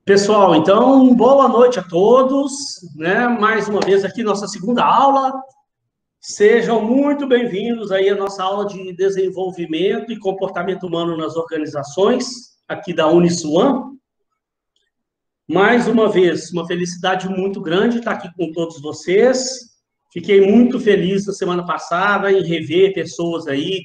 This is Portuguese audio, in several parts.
Pessoal, então, boa noite a todos, né? Mais uma vez aqui, nossa segunda aula. Sejam muito bem-vindos aí à nossa aula de desenvolvimento e comportamento humano nas organizações, aqui da Uniswan. Mais uma vez, uma felicidade muito grande estar aqui com todos vocês. Fiquei muito feliz na semana passada em rever pessoas aí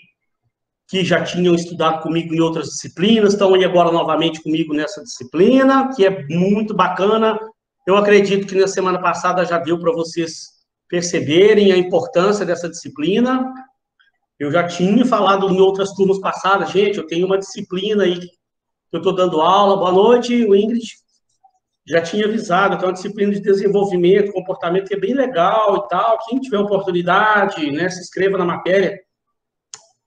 que já tinham estudado comigo em outras disciplinas, estão aí agora novamente comigo nessa disciplina, que é muito bacana. Eu acredito que na semana passada já deu para vocês perceberem a importância dessa disciplina. Eu já tinha falado em outras turmas passadas, gente, eu tenho uma disciplina aí que eu estou dando aula. Boa noite, Ingrid. Já tinha avisado, então é uma disciplina de desenvolvimento, comportamento que é bem legal e tal. Quem tiver oportunidade, né, se inscreva na matéria.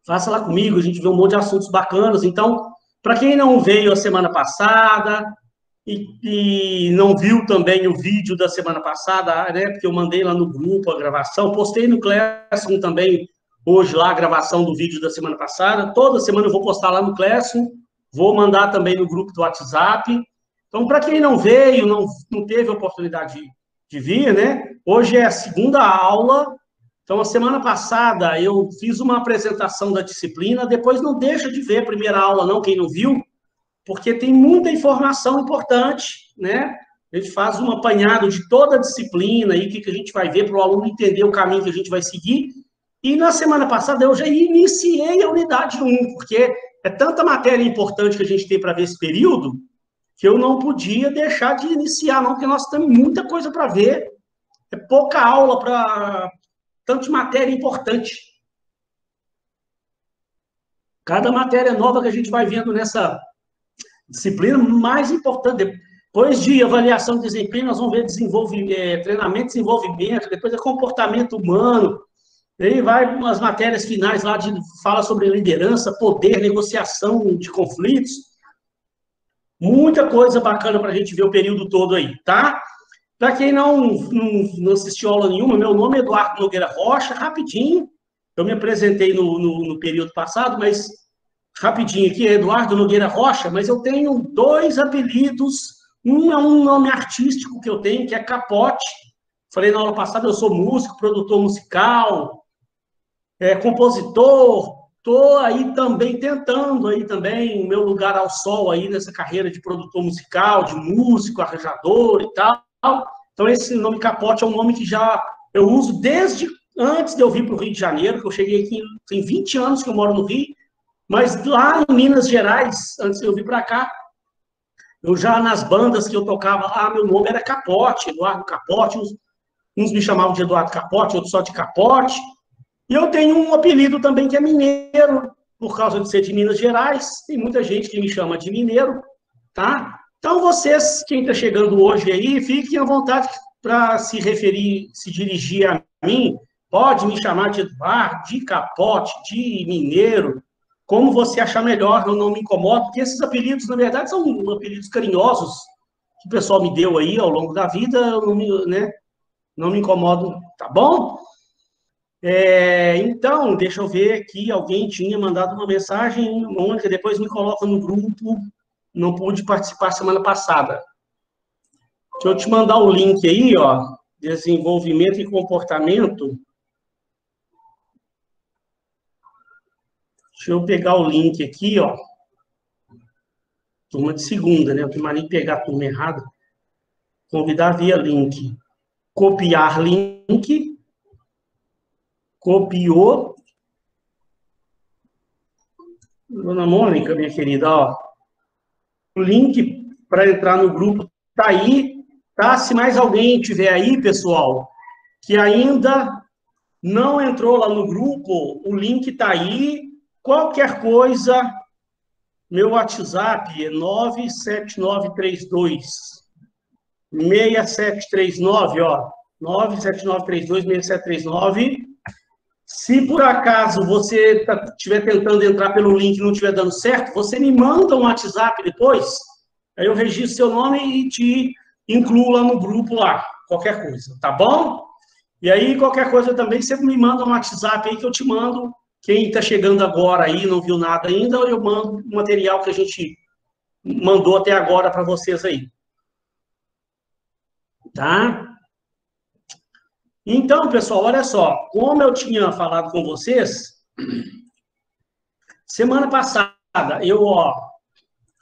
Faça lá comigo, a gente vê um monte de assuntos bacanas. Então, para quem não veio a semana passada e não viu também o vídeo da semana passada, né, porque eu mandei lá no grupo a gravação, postei no Classroom também hoje lá a gravação do vídeo da semana passada. Toda semana eu vou postar lá no Classroom, vou mandar também no grupo do WhatsApp. Então, para quem não veio, não teve a oportunidade de vir, né, hoje é a segunda aula. Então, a semana passada, eu fiz uma apresentação da disciplina, depois não deixa de ver a primeira aula, não, quem não viu, porque tem muita informação importante, né? A gente faz um apanhado de toda a disciplina, aí, o que a gente vai ver para o aluno entender o caminho que a gente vai seguir. E na semana passada, eu já iniciei a unidade 1, porque é tanta matéria importante que a gente tem para ver esse período, que eu não podia deixar de iniciar, não, porque nós temos muita coisa para ver, é pouca aula para tanto de matéria importante. Cada matéria nova que a gente vai vendo nessa disciplina, mais importante. Depois de avaliação de desempenho, nós vamos ver treinamento e desenvolvimento, depois é comportamento humano, aí vai as matérias finais lá, fala sobre liderança, poder, negociação de conflitos. Muita coisa bacana para a gente ver o período todo aí, tá? Para quem não assistiu aula nenhuma, meu nome é Eduardo Nogueira Rocha, rapidinho, eu me apresentei no período passado, mas rapidinho aqui, é Eduardo Nogueira Rocha, mas eu tenho dois apelidos, um é um nome artístico que eu tenho, que é Capote, falei na aula passada, eu sou músico, produtor musical, compositor, estou aí também tentando aí também o meu lugar ao sol aí nessa carreira de produtor musical, de músico, arranjador e tal. Então, esse nome Capote é um nome que eu uso desde antes de eu vir para o Rio de Janeiro, que eu cheguei aqui, tem 20 anos que eu moro no Rio, mas lá em Minas Gerais, antes de eu vir para cá, eu já nas bandas que eu tocava, meu nome era Capote, Eduardo Capote, uns me chamavam de Eduardo Capote, outros só de Capote, e eu tenho um apelido também que é Mineiro, por causa de ser de Minas Gerais, tem muita gente que me chama de Mineiro, tá? Então, vocês, quem está chegando hoje aí, fiquem à vontade para se dirigir a mim, pode me chamar de Eduardo, de Capote, de Mineiro, como você achar melhor, eu não me incomodo, porque esses apelidos, na verdade, são apelidos carinhosos que o pessoal me deu aí ao longo da vida, eu não me incomodo, tá bom? Então, deixa eu ver aqui, alguém tinha mandado uma mensagem, Mônica, depois me coloca no grupo, não pude participar semana passada. Deixa eu te mandar o link aí, ó, desenvolvimento e comportamento. Deixa eu pegar o link aqui, ó. Turma de segunda, né? Eu tenho mais nem pegar a turma errada. Convidar via link. Copiar link. Copiou. Dona Mônica, minha querida, ó. O link para entrar no grupo tá aí, tá? Se mais alguém tiver aí, pessoal, que ainda não entrou lá no grupo, o link tá aí. Qualquer coisa, meu WhatsApp é 97932 6739, ó. 97932 6739. Se por acaso você estiver tentando entrar pelo link e não estiver dando certo, você me manda um WhatsApp depois, aí eu registro seu nome e te incluo lá no grupo lá, qualquer coisa, tá bom? E aí, qualquer coisa também, você me manda um WhatsApp aí que eu te mando. Quem está chegando agora aí, não viu nada ainda, eu mando o material que a gente mandou até agora para vocês aí. tá? Então, pessoal, olha só, como eu tinha falado com vocês, semana passada,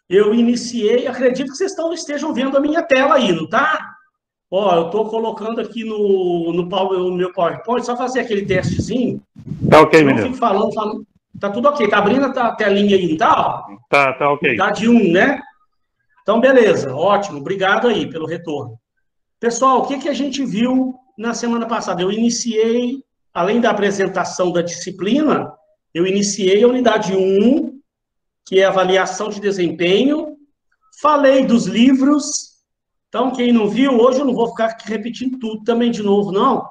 eu iniciei, acredito que vocês estejam vendo a minha tela aí, não tá? Ó, eu estou colocando aqui no meu PowerPoint, só fazer aquele testezinho. Tá ok, não menino. fico falando, tá tudo ok. Tá abrindo a telinha aí, tá? Tá ok. Tá de 1, né? Então, beleza, ótimo, obrigado aí pelo retorno. Pessoal, o que a gente viu na semana passada? Eu iniciei, além da apresentação da disciplina, eu iniciei a unidade 1, que é avaliação de desempenho, falei dos livros. Então, quem não viu, hoje eu não vou ficar repetindo tudo também de novo, não.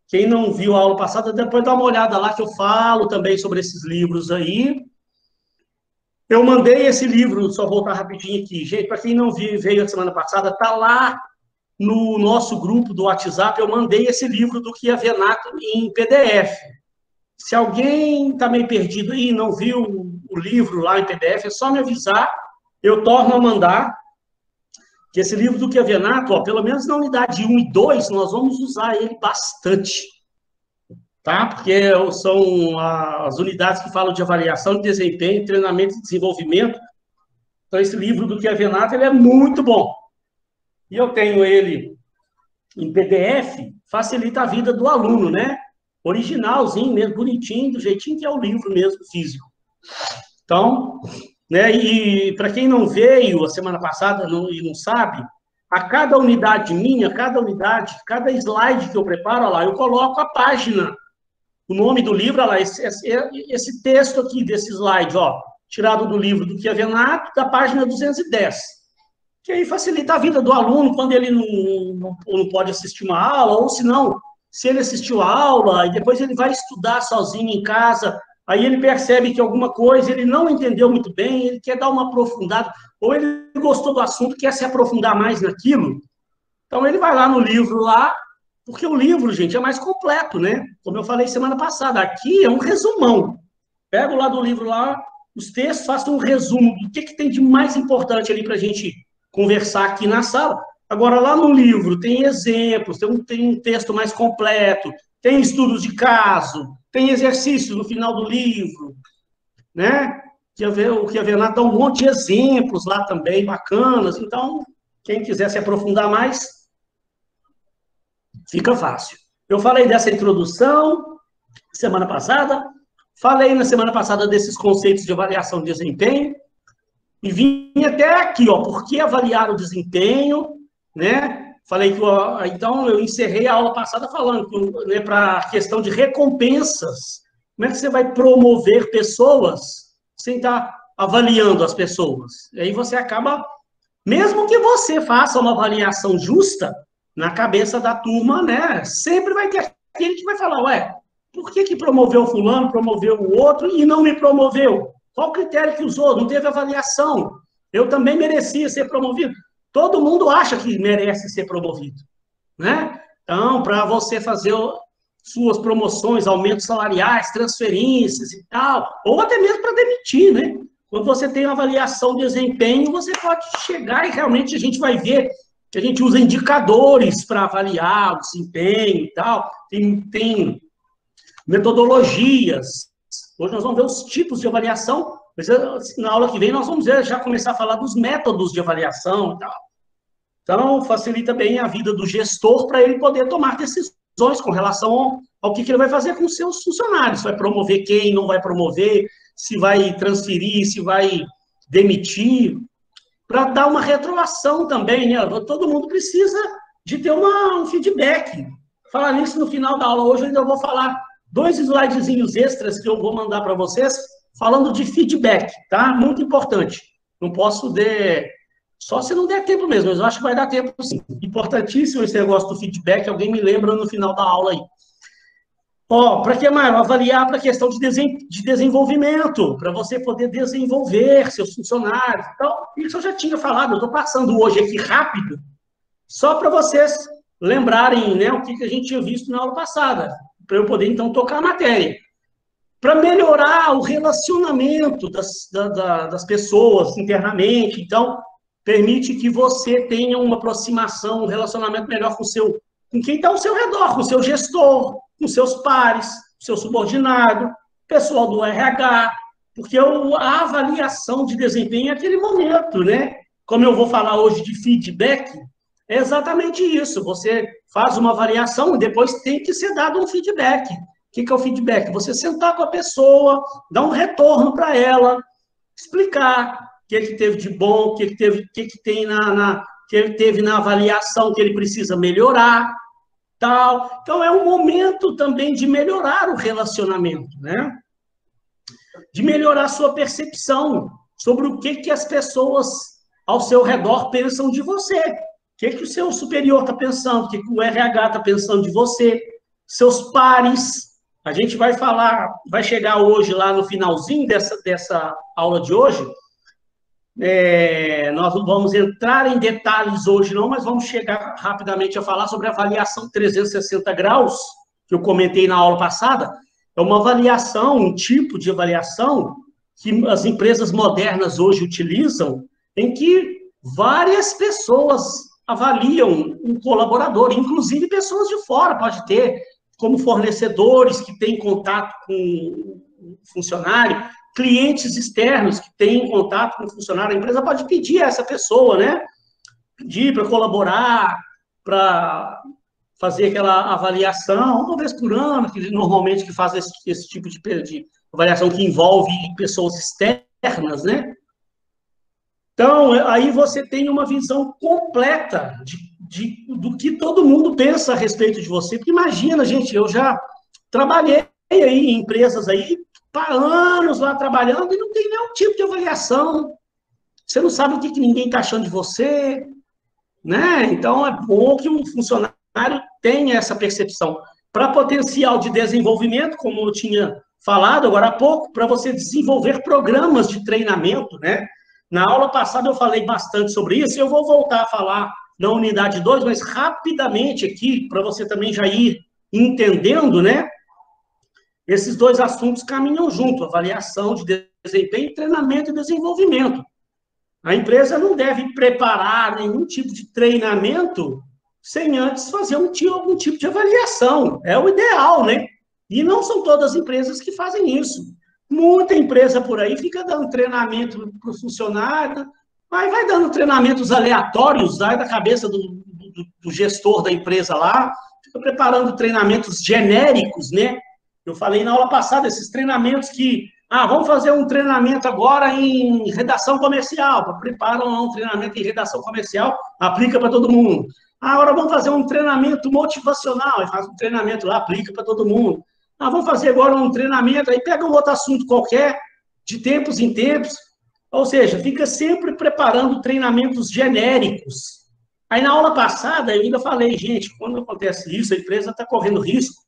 Quem não viu a aula passada, depois dá uma olhada lá, que eu falo também sobre esses livros aí. Eu mandei esse livro, só voltar rapidinho aqui. Gente, para quem não viu, veio a semana passada, tá lá no nosso grupo do WhatsApp, eu mandei esse livro do Chiavenato em PDF. Se alguém está meio perdido e não viu o livro lá em PDF, é só me avisar, eu torno a mandar. Que esse livro do Chiavenato, pelo menos na unidade 1 e 2, nós vamos usar ele bastante, tá? Porque são as unidades que falam de avaliação de desempenho, treinamento e desenvolvimento. Então, esse livro do Chiavenato, ele é muito bom. E eu tenho ele em PDF, facilita a vida do aluno, né? Originalzinho mesmo, bonitinho, do jeitinho que é o livro mesmo, físico. Então, né, e para quem não veio a semana passada e não sabe, a cada unidade minha, cada slide que eu preparo, olha lá, eu coloco a página, o nome do livro, olha lá, esse texto aqui desse slide, ó, tirado do livro do Chiavenato, da página 210. Que aí facilita a vida do aluno quando ele não pode assistir uma aula, ou se não, se ele assistiu a aula e depois ele vai estudar sozinho em casa, aí ele percebe que alguma coisa ele não entendeu muito bem, ele quer dar uma aprofundada, ou ele gostou do assunto, quer se aprofundar mais naquilo, então ele vai lá no livro lá, porque o livro, gente, é mais completo, né? Como eu falei semana passada, aqui é um resumão. Pego lá do livro lá, os textos, faço um resumo do que tem de mais importante ali para a gente conversar aqui na sala. Agora, lá no livro, tem exemplos, tem um texto mais completo, tem estudos de caso, tem exercícios no final do livro, né? O Chiavenato dá um monte de exemplos lá também, bacanas. Então, quem quiser se aprofundar mais, fica fácil. Eu falei dessa introdução semana passada, falei na semana passada desses conceitos de avaliação de desempenho, e vim até aqui, ó, por que avaliar o desempenho, né? Falei que, então, eu encerrei a aula passada falando, né, para a questão de recompensas. Como é que você vai promover pessoas sem estar avaliando as pessoas? E aí você acaba, mesmo que você faça uma avaliação justa, na cabeça da turma, né, sempre vai ter aquele que vai falar, ué, por que promoveu fulano, promoveu o outro e não me promoveu? Qual critério que usou? Não teve avaliação. Eu também merecia ser promovido. Todo mundo acha que merece ser promovido, né? Então, para você fazer suas promoções, aumentos salariais, transferências e tal, ou até mesmo para demitir, né? Quando você tem uma avaliação de desempenho, você pode chegar e realmente a gente vai ver que a gente usa indicadores para avaliar o desempenho e tal. Tem metodologias. Hoje nós vamos ver os tipos de avaliação, mas na aula que vem nós vamos já começar a falar dos métodos de avaliação e tal. Então, facilita bem a vida do gestor para ele poder tomar decisões com relação ao que ele vai fazer com os seus funcionários. Vai promover quem, não vai promover, se vai transferir, se vai demitir, para dar uma retroação também, né? Todo mundo precisa de ter um feedback. Falar nisso no final da aula hoje, eu ainda vou falar 2 slidezinhos extras que eu vou mandar para vocês, falando de feedback, tá? Muito importante. Não posso só se não der tempo mesmo, mas eu acho que vai dar tempo sim. Importantíssimo esse negócio do feedback, alguém me lembra no final da aula aí. Ó, para que mais? Avaliar para a questão de desenvolvimento, para você poder desenvolver seus funcionários. Então, isso eu já tinha falado, eu estou passando hoje aqui rápido, só para vocês lembrarem, né, o que a gente tinha visto na aula passada, para eu poder, então, tocar a matéria. Para melhorar o relacionamento das pessoas internamente. Então, permite que você tenha uma aproximação, um relacionamento melhor com quem está ao seu redor, com o seu gestor, com seus pares, seu subordinado, pessoal do RH, porque a avaliação de desempenho é aquele momento, né? Como eu vou falar hoje de feedback, é exatamente isso. Você faz uma avaliação e depois tem que ser dado um feedback. O que é o feedback? Você sentar com a pessoa, dar um retorno para ela, explicar o que teve de bom, o que ele teve na avaliação que ele precisa melhorar, tal. Então, é um momento também de melhorar o relacionamento, né? De melhorar a sua percepção sobre o que as pessoas ao seu redor pensam de você. O que o seu superior está pensando, o que o RH está pensando de você, seus pares. A gente vai falar, vai chegar hoje lá no finalzinho dessa aula de hoje. Nós não vamos entrar em detalhes hoje não, mas vamos chegar rapidamente a falar sobre a avaliação 360 graus, que eu comentei na aula passada. É uma avaliação, um tipo de avaliação que as empresas modernas hoje utilizam, em que várias pessoas avaliam um colaborador, inclusive pessoas de fora, pode ter, como fornecedores que têm contato com o funcionário, clientes externos que têm contato com o funcionário, a empresa pode pedir a essa pessoa, né? Pedir para colaborar, para fazer aquela avaliação, uma vez por ano, que normalmente que faz esse tipo de avaliação que envolve pessoas externas, né? Então, aí você tem uma visão completa do que todo mundo pensa a respeito de você. Porque imagina, gente, eu já trabalhei aí em empresas aí, há anos lá trabalhando, e não tem nenhum tipo de avaliação. Você não sabe o que ninguém está achando de você, né? Então, é bom que um funcionário tenha essa percepção. Para potencial de desenvolvimento, como eu tinha falado agora há pouco, para você desenvolver programas de treinamento, né? Na aula passada eu falei bastante sobre isso, eu vou voltar a falar na unidade 2, mas rapidamente aqui, para você também já ir entendendo, né? Esses dois assuntos caminham junto, avaliação de desempenho, treinamento e desenvolvimento. A empresa não deve preparar nenhum tipo de treinamento sem antes fazer algum tipo de avaliação. É o ideal, né? E não são todas as empresas que fazem isso. Muita empresa por aí fica dando treinamento para o funcionário, mas vai dando treinamentos aleatórios, sai da cabeça do gestor da empresa lá, fica preparando treinamentos genéricos, né? Eu falei na aula passada, esses treinamentos que, vamos fazer um treinamento agora em redação comercial, preparam um treinamento em redação comercial, aplica para todo mundo. Agora vamos fazer um treinamento motivacional, e faz um treinamento lá, aplica para todo mundo. Vamos fazer agora um treinamento, aí pega um outro assunto qualquer, de tempos em tempos, ou seja, fica sempre preparando treinamentos genéricos. Aí na aula passada eu ainda falei, gente, quando acontece isso, a empresa está correndo risco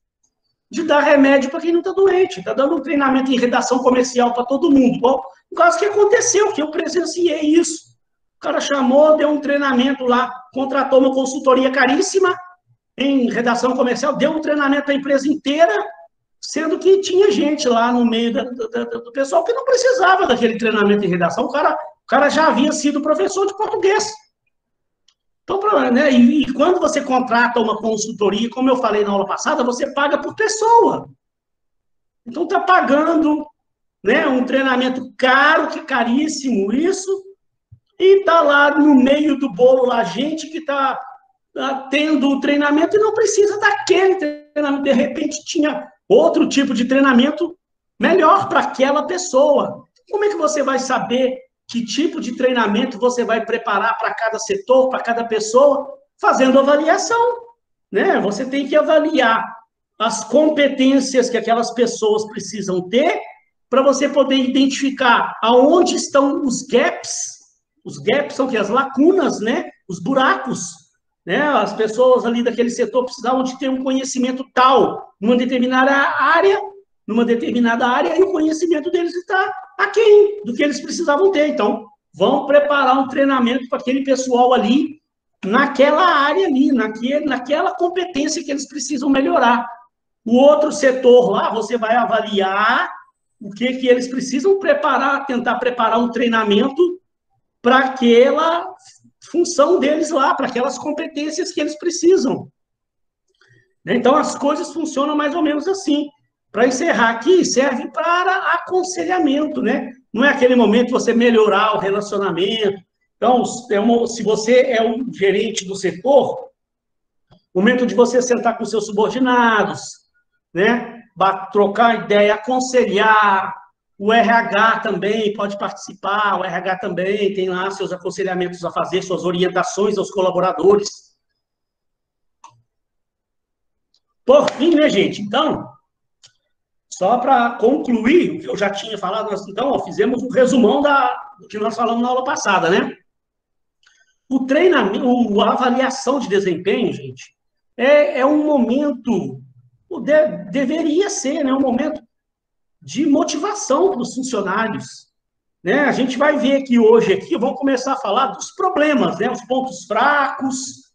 de dar remédio para quem não está doente, está dando um treinamento em redação comercial para todo mundo. Bom, no caso que aconteceu, que eu presenciei isso. O cara chamou, deu um treinamento lá, contratou uma consultoria caríssima em redação comercial, deu um treinamento para a empresa inteira, sendo que tinha gente lá no meio do pessoal que não precisava daquele treinamento em redação. O cara já havia sido professor de português. Então, né, e quando você contrata uma consultoria, como eu falei na aula passada, você paga por pessoa. Então, está pagando, né, um treinamento caro, que é caríssimo isso, e está lá no meio do bolo lá gente que está tendo o treinamento e não precisa daquele treinamento. De repente, tinha outro tipo de treinamento melhor para aquela pessoa. Como é que você vai saber que tipo de treinamento você vai preparar para cada setor, para cada pessoa? Fazendo avaliação, né? Você tem que avaliar as competências que aquelas pessoas precisam ter para você poder identificar aonde estão os gaps. Os gaps são que as lacunas, né? Os buracos, né? As pessoas ali daquele setor precisavam de ter um conhecimento tal numa determinada área, e o conhecimento deles está aquém do que eles precisavam ter. Então, vão preparar um treinamento para aquele pessoal ali, naquela área ali, naquela competência que eles precisam melhorar. O outro setor lá, você vai avaliar o que eles precisam preparar, tentar preparar um treinamento para aquela função deles lá, para aquelas competências que eles precisam. Então, as coisas funcionam mais ou menos assim. Para encerrar aqui, serve para aconselhamento, né? Não é aquele momento de você melhorar o relacionamento. Então, se você é um gerente do setor, momento de você sentar com seus subordinados, né? Trocar ideia, aconselhar. O RH também pode participar, o RH também tem lá seus aconselhamentos a fazer, suas orientações aos colaboradores. Por fim, né, gente? Então, só para concluir o que eu já tinha falado, nós, então, fizemos um resumão do que nós falamos na aula passada, né? O treinamento, a avaliação de desempenho, gente, é um momento, deveria ser, né, um momento de motivação para os funcionários. Né? A gente vai ver aqui hoje, vamos começar a falar dos problemas, né? Os pontos fracos,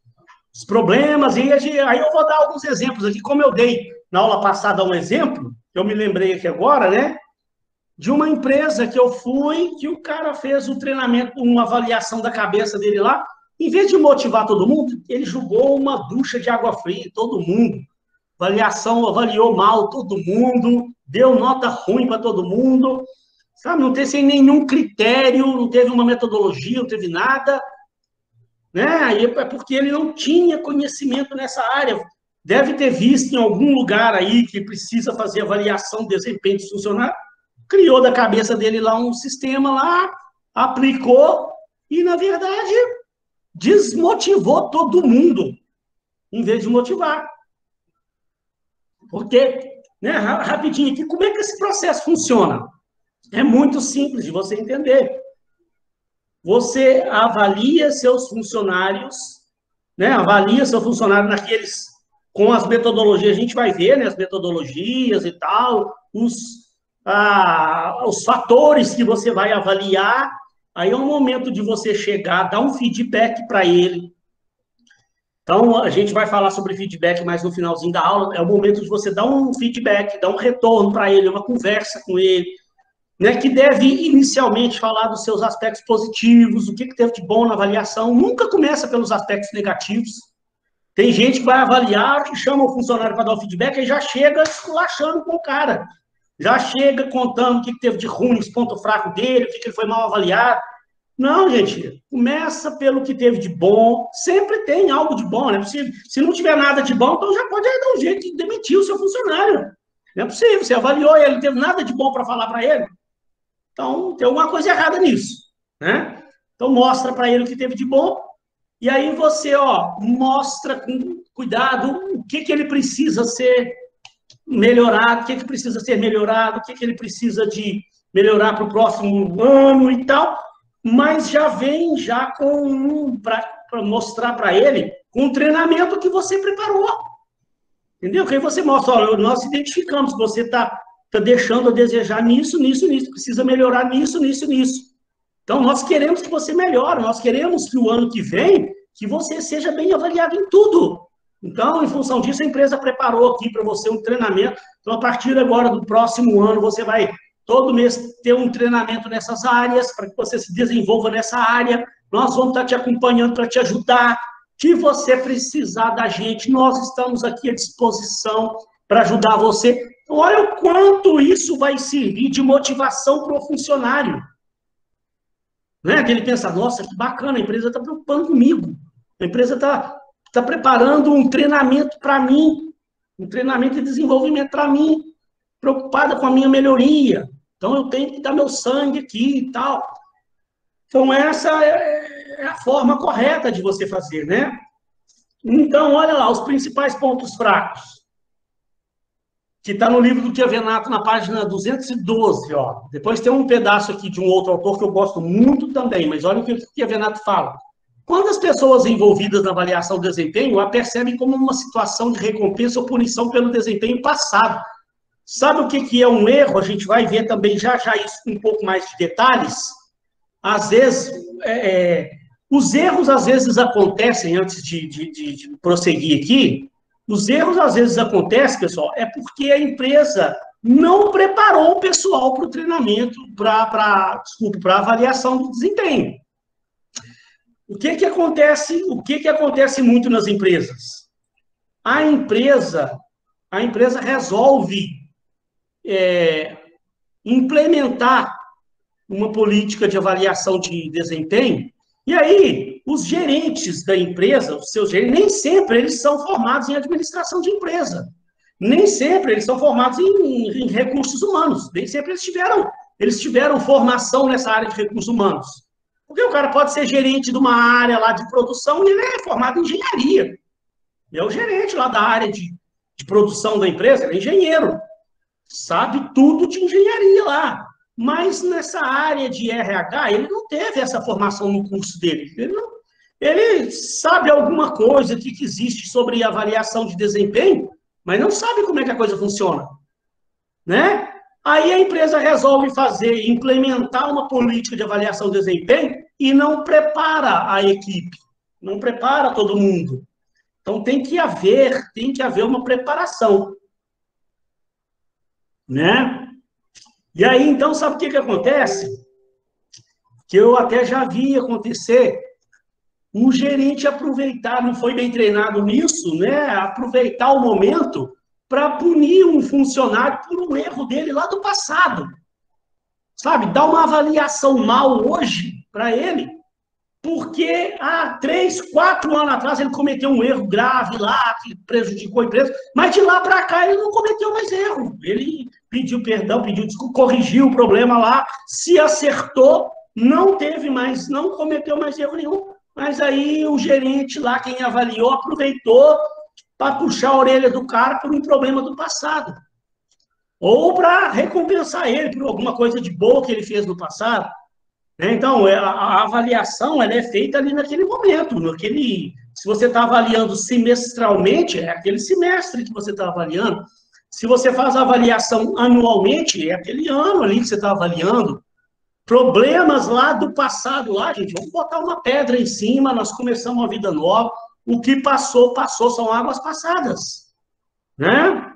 os problemas, e aí eu vou dar alguns exemplos aqui, como eu dei na aula passada um exemplo, que eu me lembrei aqui agora, né? De uma empresa que eu fui, que o cara fez um treinamento, uma avaliação da cabeça dele lá, em vez de motivar todo mundo, ele jogou uma ducha de água fria em todo mundo. Avaliação, avaliou mal todo mundo, deu nota ruim para todo mundo, sabe? Não teve sem nenhum critério, não teve uma metodologia, não teve nada, né? Aí é porque ele não tinha conhecimento nessa área. Deve ter visto em algum lugar aí que precisa fazer avaliação de desempenho de funcionário, criou da cabeça dele lá um sistema lá, aplicou e, na verdade, desmotivou todo mundo, em vez de motivar. Porque, né, rapidinho aqui, como é que esse processo funciona? É muito simples de você entender. Você avalia seus funcionários, né, avalia seu funcionário naqueles, com as metodologias, a gente vai ver, né, as metodologias e tal, os fatores que você vai avaliar, aí é o momento de você chegar, dar um feedback para ele. Então, a gente vai falar sobre feedback mais no finalzinho da aula, é o momento de você dar um feedback, dar um retorno para ele, uma conversa com ele, né, que deve inicialmente falar dos seus aspectos positivos, o que teve de bom na avaliação, nunca começa pelos aspectos negativos. Tem gente que vai avaliar, que chama o funcionário para dar o feedback e já chega esculachando com o cara. Já chega contando o que teve de ruim, os pontos fracos dele, o que ele foi mal avaliado. Não, gente, começa pelo que teve de bom. Sempre tem algo de bom, não é possível. Se não tiver nada de bom, então já pode dar um jeito de demitir o seu funcionário. Não é possível, você avaliou ele, não teve nada de bom para falar para ele. Então, tem alguma coisa errada nisso, né? Então, mostra para ele o que teve de bom, e aí você, mostra com cuidado o que ele precisa ser melhorado, o que precisa ser melhorado, o que ele precisa de melhorar para o próximo ano e tal, mas já vem já para mostrar para ele com um treinamento que você preparou. Entendeu? Que aí você mostra, nós identificamos que você está deixando a desejar nisso, precisa melhorar nisso. Então, nós queremos que você melhore, nós queremos que o ano que vem, que você seja bem avaliado em tudo. Então, em função disso, a empresa preparou aqui para você um treinamento. Então, a partir agora do próximo ano, você vai todo mês ter um treinamento nessas áreas, para que você se desenvolva nessa área. Nós vamos estar te acompanhando para te ajudar. Se você precisar da gente, nós estamos aqui à disposição para ajudar você. Então, olha o quanto isso vai servir de motivação para o funcionário. Né? Que ele pensa, nossa, que bacana, a empresa está preocupando comigo. A empresa está preparando um treinamento para mim, um treinamento de desenvolvimento para mim, preocupada com a minha melhoria. Então, eu tenho que dar meu sangue aqui e tal. Então, essa é a forma correta de você fazer, né? Então, olha lá, os principais pontos fracos, que está no livro do Chiavenato, na página 212, ó. Depois tem um pedaço aqui de um outro autor que eu gosto muito também, mas olha o que o Chiavenato fala. Quando as pessoas envolvidas na avaliação do desempenho a percebem como uma situação de recompensa ou punição pelo desempenho passado. Sabe o que é um erro? A gente vai ver também já isso com um pouco mais de detalhes. Às vezes, os erros às vezes acontecem, antes de prosseguir aqui, os erros às vezes acontecem, pessoal, é porque a empresa não preparou o pessoal para o treinamento, para avaliação do desempenho. O que que acontece muito nas empresas? A empresa resolve implementar uma política de avaliação de desempenho, e aí os gerentes da empresa, os seus gerentes, nem sempre eles são formados em administração de empresa, nem sempre eles são formados em recursos humanos, nem sempre eles tiveram formação nessa área de recursos humanos. Porque o cara pode ser gerente de uma área lá de produção e ele é formado em engenharia. Ele é o gerente lá da área de produção da empresa, ele é engenheiro, sabe tudo de engenharia lá. Mas nessa área de RH, ele não teve essa formação no curso dele. Ele sabe alguma coisa que existe sobre avaliação de desempenho, mas não sabe como é que a coisa funciona, né? Aí a empresa resolve implementar uma política de avaliação de desempenho e não prepara a equipe, não prepara todo mundo. Então tem que haver uma preparação, né? E aí, então, sabe o que acontece? Que eu até já vi acontecer, um gerente aproveitar, não foi bem treinado nisso, né? Aproveitar o momento para punir um funcionário por um erro dele lá do passado. Sabe? Dar uma avaliação mal hoje para ele, porque há 3, 4 anos atrás ele cometeu um erro grave lá, que prejudicou a empresa, mas de lá para cá ele não cometeu mais erro. Ele pediu perdão, pediu desculpa, corrigiu o problema lá, se acertou, não cometeu mais erro nenhum. Mas aí o gerente lá, quem avaliou, aproveitou para puxar a orelha do cara por um problema do passado. Ou para recompensar ele por alguma coisa de boa que ele fez no passado. Então, a avaliação ela é feita ali naquele momento. Se você está avaliando semestralmente, é aquele semestre que você está avaliando. Se você faz a avaliação anualmente, é aquele ano ali que você está avaliando. Problemas lá do passado, lá, gente, vamos botar uma pedra em cima, nós começamos uma vida nova. O que passou, passou, são águas passadas, né?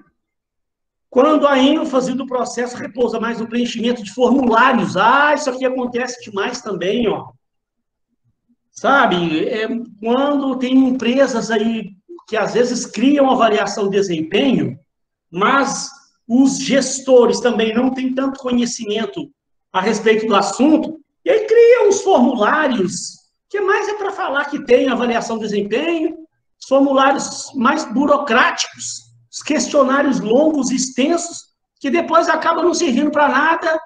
Quando a ênfase do processo repousa mais no preenchimento de formulários, isso aqui acontece demais também, ó. Sabe? Quando tem empresas aí que às vezes criam avaliação de desempenho, mas os gestores também não têm tanto conhecimento a respeito do assunto, e aí criam os formulários, que mais é para falar que tem avaliação de desempenho, os formulários mais burocráticos, os questionários longos, extensos, que depois acabam não servindo para nada,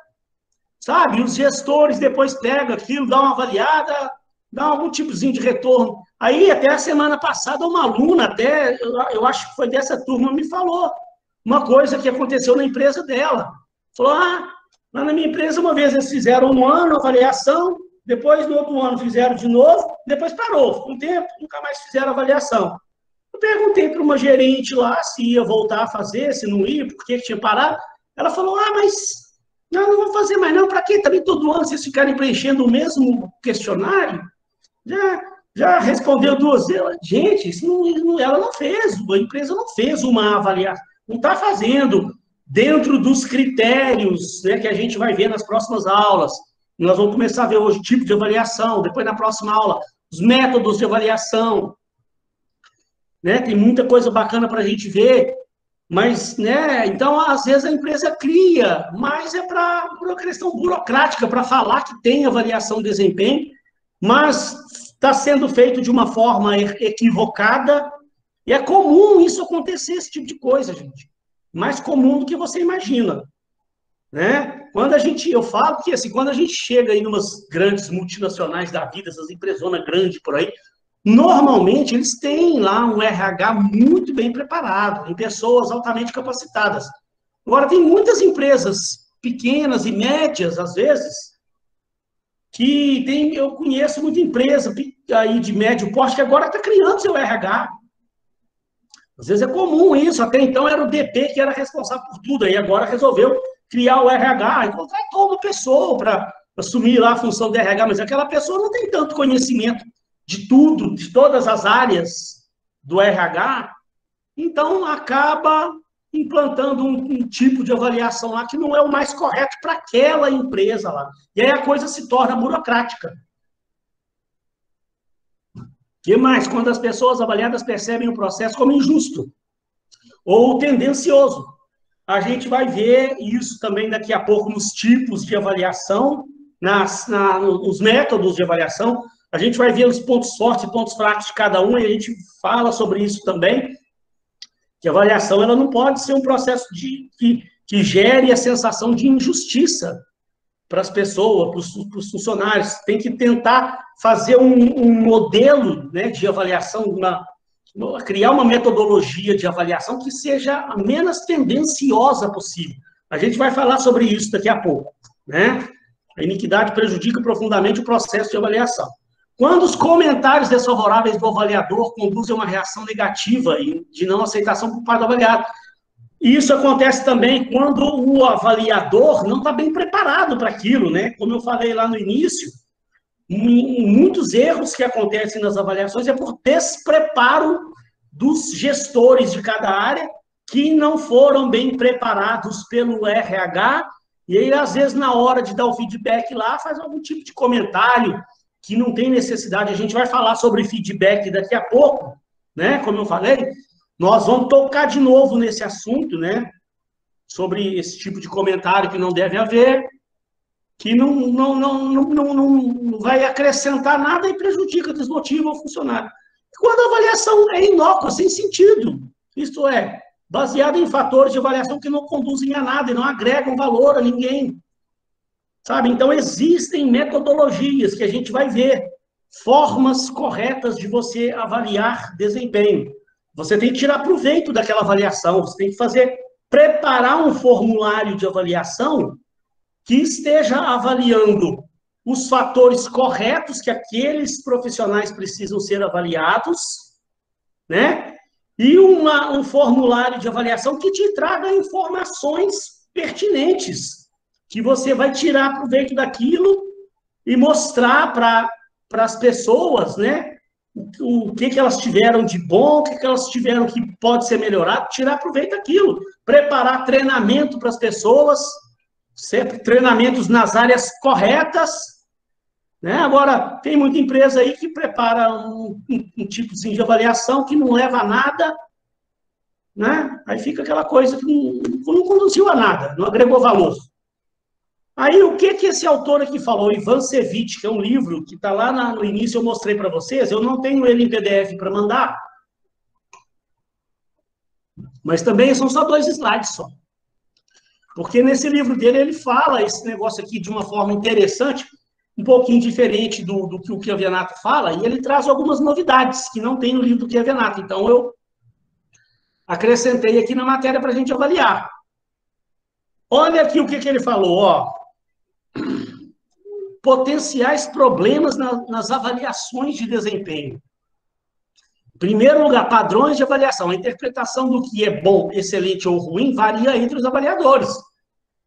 sabe? Os gestores depois pegam aquilo, dão uma avaliada, dão algum tipozinho de retorno. Aí, até a semana passada, uma aluna, eu acho que foi dessa turma, me falou uma coisa que aconteceu na empresa dela. Falou, lá na minha empresa, uma vez eles fizeram um ano, avaliação, depois, no outro ano, fizeram de novo, depois parou. Ficou um tempo, nunca mais fizeram avaliação. Eu perguntei para uma gerente lá se ia voltar a fazer, se não ia, por que tinha parado. Ela falou, mas não vou fazer mais não, para quê? Também todo ano vocês ficarem preenchendo o mesmo questionário? Já respondeu 2 vezes. Gente, ela não fez, a empresa não fez uma avaliação, não está fazendo dentro dos critérios, né, que a gente vai ver nas próximas aulas. Nós vamos começar a ver hoje o tipo de avaliação, depois na próxima aula, os métodos de avaliação. Né? Tem muita coisa bacana para a gente ver, mas, né, então, às vezes a empresa cria, mas é por uma questão burocrática, para falar que tem avaliação de desempenho, mas está sendo feito de uma forma equivocada, e é comum isso acontecer, esse tipo de coisa, gente. Mais comum do que você imagina, né? Eu falo que, assim, quando a gente chega aí em umas grandes multinacionais da vida, essas empresonas grandes por aí, normalmente, eles têm lá um RH muito bem preparado, em pessoas altamente capacitadas. Agora, tem muitas empresas pequenas e médias, às vezes, eu conheço muita empresa aí de médio porte que agora está criando seu RH. Às vezes é comum isso, até então era o DP que era responsável por tudo, aí agora resolveu criar o RH, e contratou uma pessoa para assumir lá a função do RH, mas aquela pessoa não tem tanto conhecimento de tudo, de todas as áreas do RH, então acaba implantando um tipo de avaliação lá que não é o mais correto para aquela empresa lá. E aí a coisa se torna burocrática. que mais? Quando as pessoas avaliadas percebem o processo como injusto ou tendencioso. A gente vai ver isso também daqui a pouco nos tipos de avaliação, nos métodos de avaliação. A gente vai ver os pontos fortes e pontos fracos de cada um, e a gente fala sobre isso também, que a avaliação ela não pode ser um processo que gere a sensação de injustiça para as pessoas, para os funcionários. Tem que tentar fazer um modelo, né, de avaliação, criar uma metodologia de avaliação que seja a menos tendenciosa possível. A gente vai falar sobre isso daqui a pouco, né? A iniquidade prejudica profundamente o processo de avaliação. Quando os comentários desfavoráveis do avaliador conduzem a uma reação negativa e de não aceitação por parte do avaliado. Isso acontece também quando o avaliador não está bem preparado para aquilo, né? Como eu falei lá no início, muitos erros que acontecem nas avaliações é por despreparo dos gestores de cada área que não foram bem preparados pelo RH, e aí, às vezes, na hora de dar o feedback lá, faz algum tipo de comentário que não tem necessidade. A gente vai falar sobre feedback daqui a pouco, né? Como eu falei, nós vamos tocar de novo nesse assunto, né? Sobre esse tipo de comentário que não deve haver, que não vai acrescentar nada e prejudica, desmotiva o funcionário. Quando a avaliação é inócua, sem sentido, isto é, baseada em fatores de avaliação que não conduzem a nada e não agregam valor a ninguém. Sabe? Então, existem metodologias que a gente vai ver, formas corretas de você avaliar desempenho. Você tem que tirar proveito daquela avaliação, você tem que preparar um formulário de avaliação que esteja avaliando os fatores corretos que aqueles profissionais precisam ser avaliados, né? E um formulário de avaliação que te traga informações pertinentes, que você vai tirar proveito daquilo e mostrar para as pessoas, né? O que elas tiveram de bom, o que elas tiveram que pode ser melhorado, tirar proveito daquilo, preparar treinamento para as pessoas, sempre treinamentos nas áreas corretas, né? Agora, tem muita empresa aí que prepara um tipo de avaliação que não leva a nada, né? Aí fica aquela coisa que não conduziu a nada, não agregou valor. Aí, o que esse autor aqui falou, Ivan Cevic, que é um livro que está lá no início, eu mostrei para vocês, eu não tenho ele em PDF para mandar, mas também são só 2 slides só. Porque nesse livro dele, ele fala esse negócio aqui de uma forma interessante, um pouquinho diferente do que o Chiavenato fala, e ele traz algumas novidades que não tem no livro do Chiavenato. Então, eu acrescentei aqui na matéria para a gente avaliar. Olha aqui o que ele falou, ó. Potenciais problemas nas avaliações de desempenho. Em primeiro lugar, padrões de avaliação. A interpretação do que é bom, excelente ou ruim varia entre os avaliadores.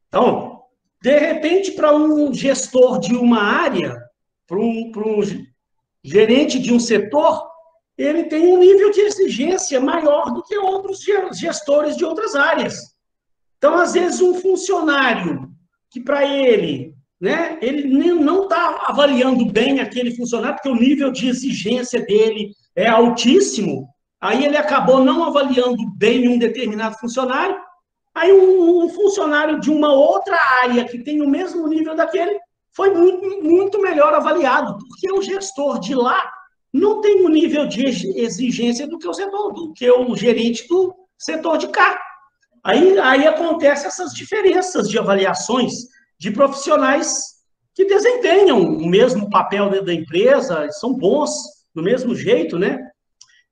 Então, de repente, para um gestor de uma área, para um gerente de um setor, ele tem um nível de exigência maior do que outros gestores de outras áreas. Então, às vezes, um funcionário que, para ele, né, ele não está avaliando bem aquele funcionário, porque o nível de exigência dele é altíssimo, aí ele acabou não avaliando bem um determinado funcionário, aí um funcionário de uma outra área que tem o mesmo nível daquele foi muito, muito melhor avaliado, porque o gestor de lá não tem o nível de exigência do que o gerente do setor de cá. Aí acontecem essas diferenças de avaliações de profissionais que desempenham o mesmo papel dentro da empresa, são bons do mesmo jeito, né?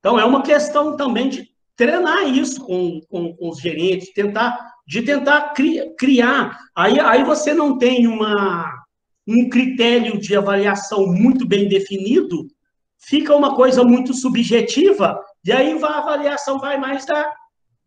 Então, é uma questão também de treinar isso com os gerentes, de tentar criar. Aí você não tem um critério de avaliação muito bem definido, fica uma coisa muito subjetiva, e aí a avaliação vai mais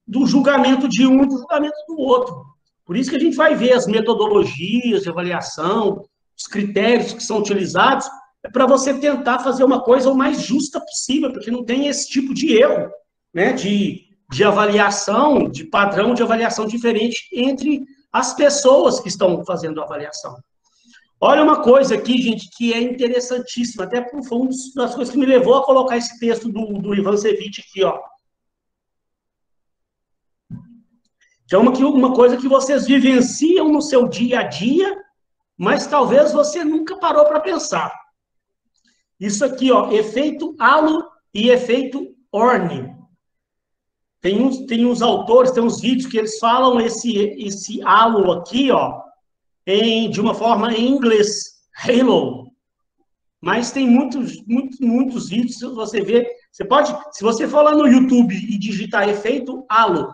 do julgamento de um e do julgamento do outro. Por isso que a gente vai ver as metodologias de avaliação, os critérios que são utilizados, para você tentar fazer uma coisa o mais justa possível, porque não tem esse tipo de erro, né, de avaliação, de padrão de avaliação diferente entre as pessoas que estão fazendo a avaliação. Olha uma coisa aqui, gente, que é interessantíssima, até foi uma das coisas que me levou a colocar esse texto do Ivan Cevic aqui, ó. Que é uma coisa que vocês vivenciam no seu dia a dia, mas talvez você nunca parou para pensar. Isso aqui, ó, efeito halo e efeito Orne. Tem uns autores, tem uns vídeos que eles falam esse halo aqui, ó, de uma forma em inglês, halo. Mas tem muitos vídeos, você vê, você pode, se você for lá no YouTube e digitar efeito halo,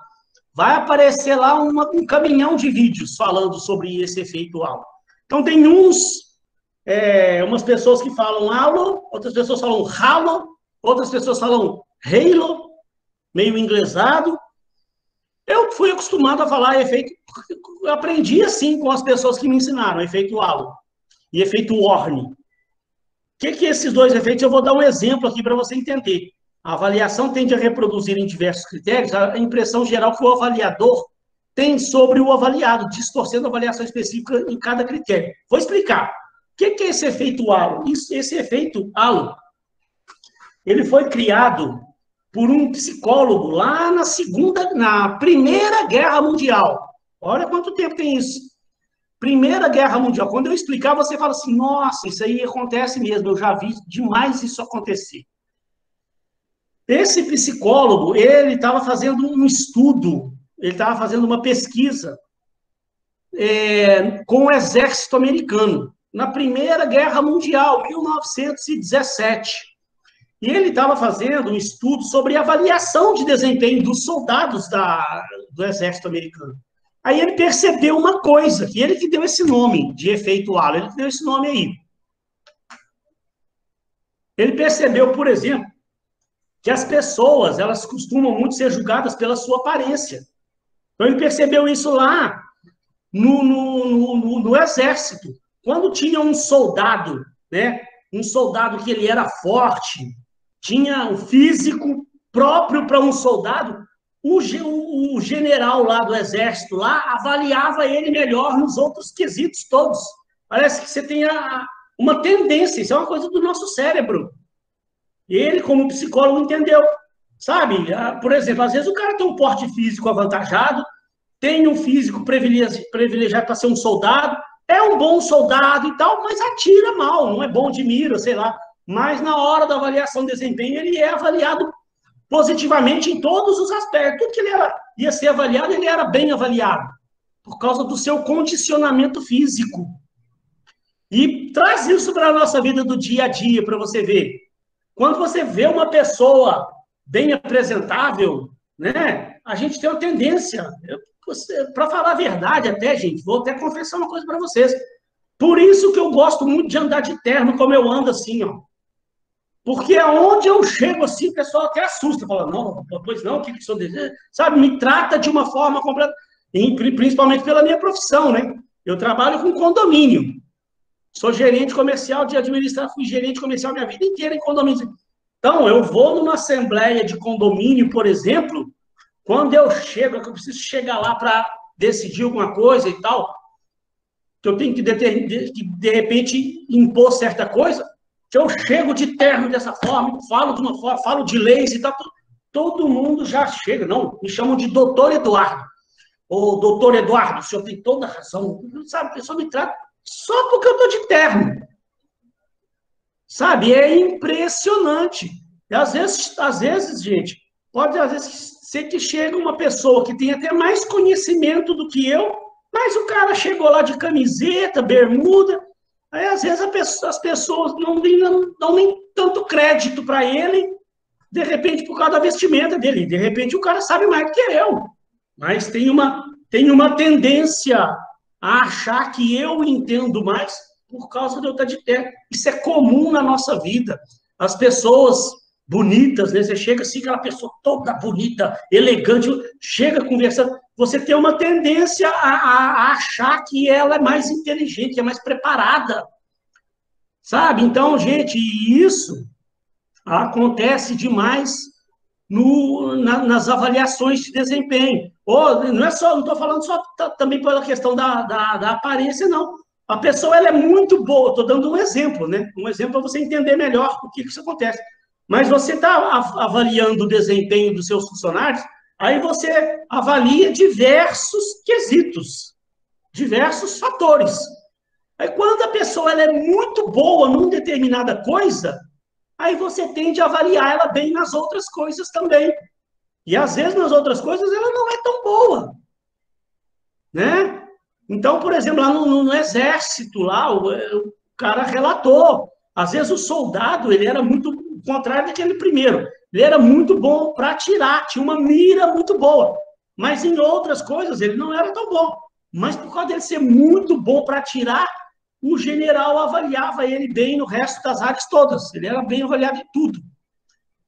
vai aparecer lá um caminhão de vídeos falando sobre esse efeito halo. Então tem umas pessoas que falam halo, outras pessoas falam halo, outras pessoas falam halo, meio inglesado. Eu fui acostumado a falar efeito, eu aprendi assim com as pessoas que me ensinaram, efeito halo e efeito Orne. O que esses dois efeitos? Eu vou dar um exemplo aqui para você entender. A avaliação tende a reproduzir em diversos critérios a impressão geral que o avaliador tem sobre o avaliado, distorcendo a avaliação específica em cada critério. Vou explicar. O que é esse efeito halo? Esse efeito halo, ele foi criado por um psicólogo lá na Primeira Guerra Mundial. Olha quanto tempo tem isso. Primeira Guerra Mundial. Quando eu explicar, você fala assim, nossa, isso aí acontece mesmo, eu já vi demais isso acontecer. Esse psicólogo, ele estava fazendo um estudo, ele estava fazendo uma pesquisa com o exército americano, na Primeira Guerra Mundial, 1917. E ele estava fazendo um estudo sobre avaliação de desempenho dos soldados do exército americano. Aí ele percebeu uma coisa, que ele que deu esse nome de efeito halo, ele que deu esse nome aí. Ele percebeu, por exemplo, que as pessoas, elas costumam muito ser julgadas pela sua aparência. Então, ele percebeu isso lá no exército. Quando tinha um soldado, né, um soldado que ele era forte, tinha um físico próprio para um soldado, o general lá do exército lá avaliava ele melhor nos outros quesitos todos. Parece que você tem uma tendência, isso é uma coisa do nosso cérebro. Ele, como psicólogo, entendeu. Sabe? Por exemplo, às vezes o cara tem um porte físico avantajado, tem um físico privilegiado para ser um soldado, é um bom soldado e tal, mas atira mal, não é bom de mira, sei lá. Mas na hora da avaliação de desempenho, ele é avaliado positivamente em todos os aspectos. Tudo que ele ia ser avaliado, ele era bem avaliado, por causa do seu condicionamento físico. E traz isso para a nossa vida do dia a dia, para você ver. Quando você vê uma pessoa bem apresentável, né, a gente tem uma tendência, para falar a verdade até, gente, vou até confessar uma coisa para vocês. Por isso que eu gosto muito de andar de terno, como eu ando assim, ó. Porque aonde eu chego assim, o pessoal até assusta, fala, não, pois não, o que o senhor deseja? Sabe, me trata de uma forma completa, principalmente pela minha profissão, né? Eu trabalho com condomínio. Sou gerente comercial de administração, fui gerente comercial minha vida inteira em condomínio. Então, eu vou numa assembleia de condomínio, por exemplo, quando eu chego, que eu preciso chegar lá para decidir alguma coisa e tal, que eu tenho que, de repente, impor certa coisa, que eu chego de terno dessa forma, falo de uma forma, falo de leis e tal, todo mundo já chega, não, me chamam de doutor Eduardo. Ô, doutor Eduardo, o senhor tem toda a razão, sabe, a pessoa me trata só porque eu estou de terno. Sabe? É impressionante. E às vezes, gente, pode às vezes ser que chega uma pessoa que tem até mais conhecimento do que eu, mas o cara chegou lá de camiseta, bermuda, aí às vezes as pessoas não dão nem tanto crédito para ele, de repente por causa da vestimenta dele. De repente o cara sabe mais do que eu. Mas tem uma tendência a achar que eu entendo mais por causa de eu estar de terno. Isso é comum na nossa vida. As pessoas bonitas, né? Você chega assim, aquela pessoa toda bonita, elegante, chega conversando, você tem uma tendência a achar que ela é mais inteligente, é mais preparada. Sabe? Então, gente, isso acontece demais nas avaliações de desempenho. Ou, não estou falando só também pela questão da aparência, não. A pessoa ela é muito boa, estou dando um exemplo, né? Um exemplo para você entender melhor o que isso acontece. Mas você está avaliando o desempenho dos seus funcionários, aí você avalia diversos quesitos, diversos fatores. Aí quando a pessoa ela é muito boa numa determinada coisa, aí você tende a avaliar ela bem nas outras coisas também. E às vezes nas outras coisas ela não é tão boa, né? Então, por exemplo, lá no exército, lá, o cara relatou. Às vezes o soldado, ele era muito, o contrário daquele primeiro, ele era muito bom para atirar, tinha uma mira muito boa. Mas em outras coisas ele não era tão bom. Mas por causa dele ser muito bom para atirar, o general avaliava ele bem no resto das áreas todas. Ele era bem avaliado em tudo.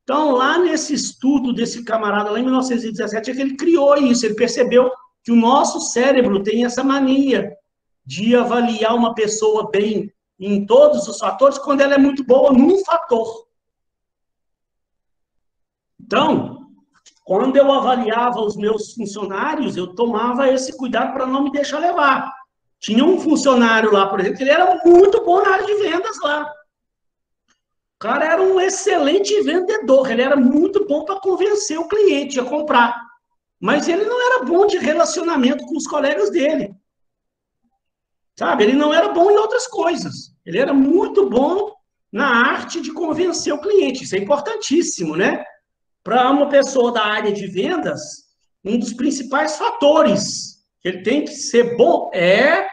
Então, lá nesse estudo desse camarada, lá em 1917, é que ele criou isso, ele percebeu que o nosso cérebro tem essa mania de avaliar uma pessoa bem em todos os fatores quando ela é muito boa num fator. Então, quando eu avaliava os meus funcionários, eu tomava esse cuidado para não me deixar levar. Tinha um funcionário lá, por exemplo, que ele era muito bom na área de vendas lá. O cara era um excelente vendedor, ele era muito bom para convencer o cliente a comprar. Mas ele não era bom de relacionamento com os colegas dele. Sabe? Ele não era bom em outras coisas. Ele era muito bom na arte de convencer o cliente. Isso é importantíssimo, né? Para uma pessoa da área de vendas, um dos principais fatores que ele tem que ser bom é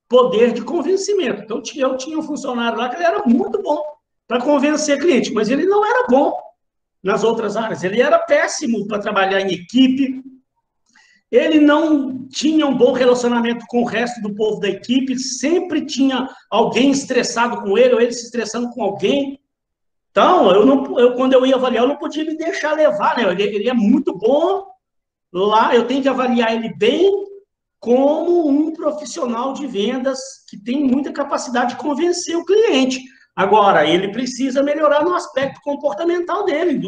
poder de convencimento. Então, eu tinha um funcionário lá que ele era muito bom para convencer cliente, mas ele não era bom nas outras áreas. Ele era péssimo para trabalhar em equipe, ele não tinha um bom relacionamento com o resto do povo da equipe, sempre tinha alguém estressado com ele, ou ele se estressando com alguém. Então, quando eu ia avaliar, eu não podia me deixar levar, né? Ele é muito bom lá, eu tenho que avaliar ele bem como um profissional de vendas que tem muita capacidade de convencer o cliente. Agora, ele precisa melhorar no aspecto comportamental dele,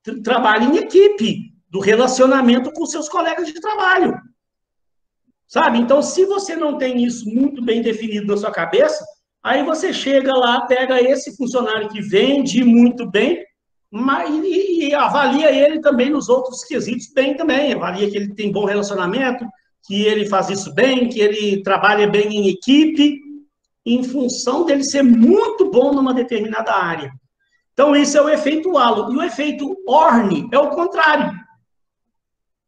do trabalho em equipe, do relacionamento com seus colegas de trabalho. Sabe? Então, se você não tem isso muito bem definido na sua cabeça, aí você chega lá, pega esse funcionário que vende muito bem, e avalia ele também nos outros quesitos bem também. Avalia que ele tem bom relacionamento, que ele faz isso bem, que ele trabalha bem em equipe, em função dele ser muito bom numa determinada área. Então, isso é o efeito halo. E o efeito orne é o contrário.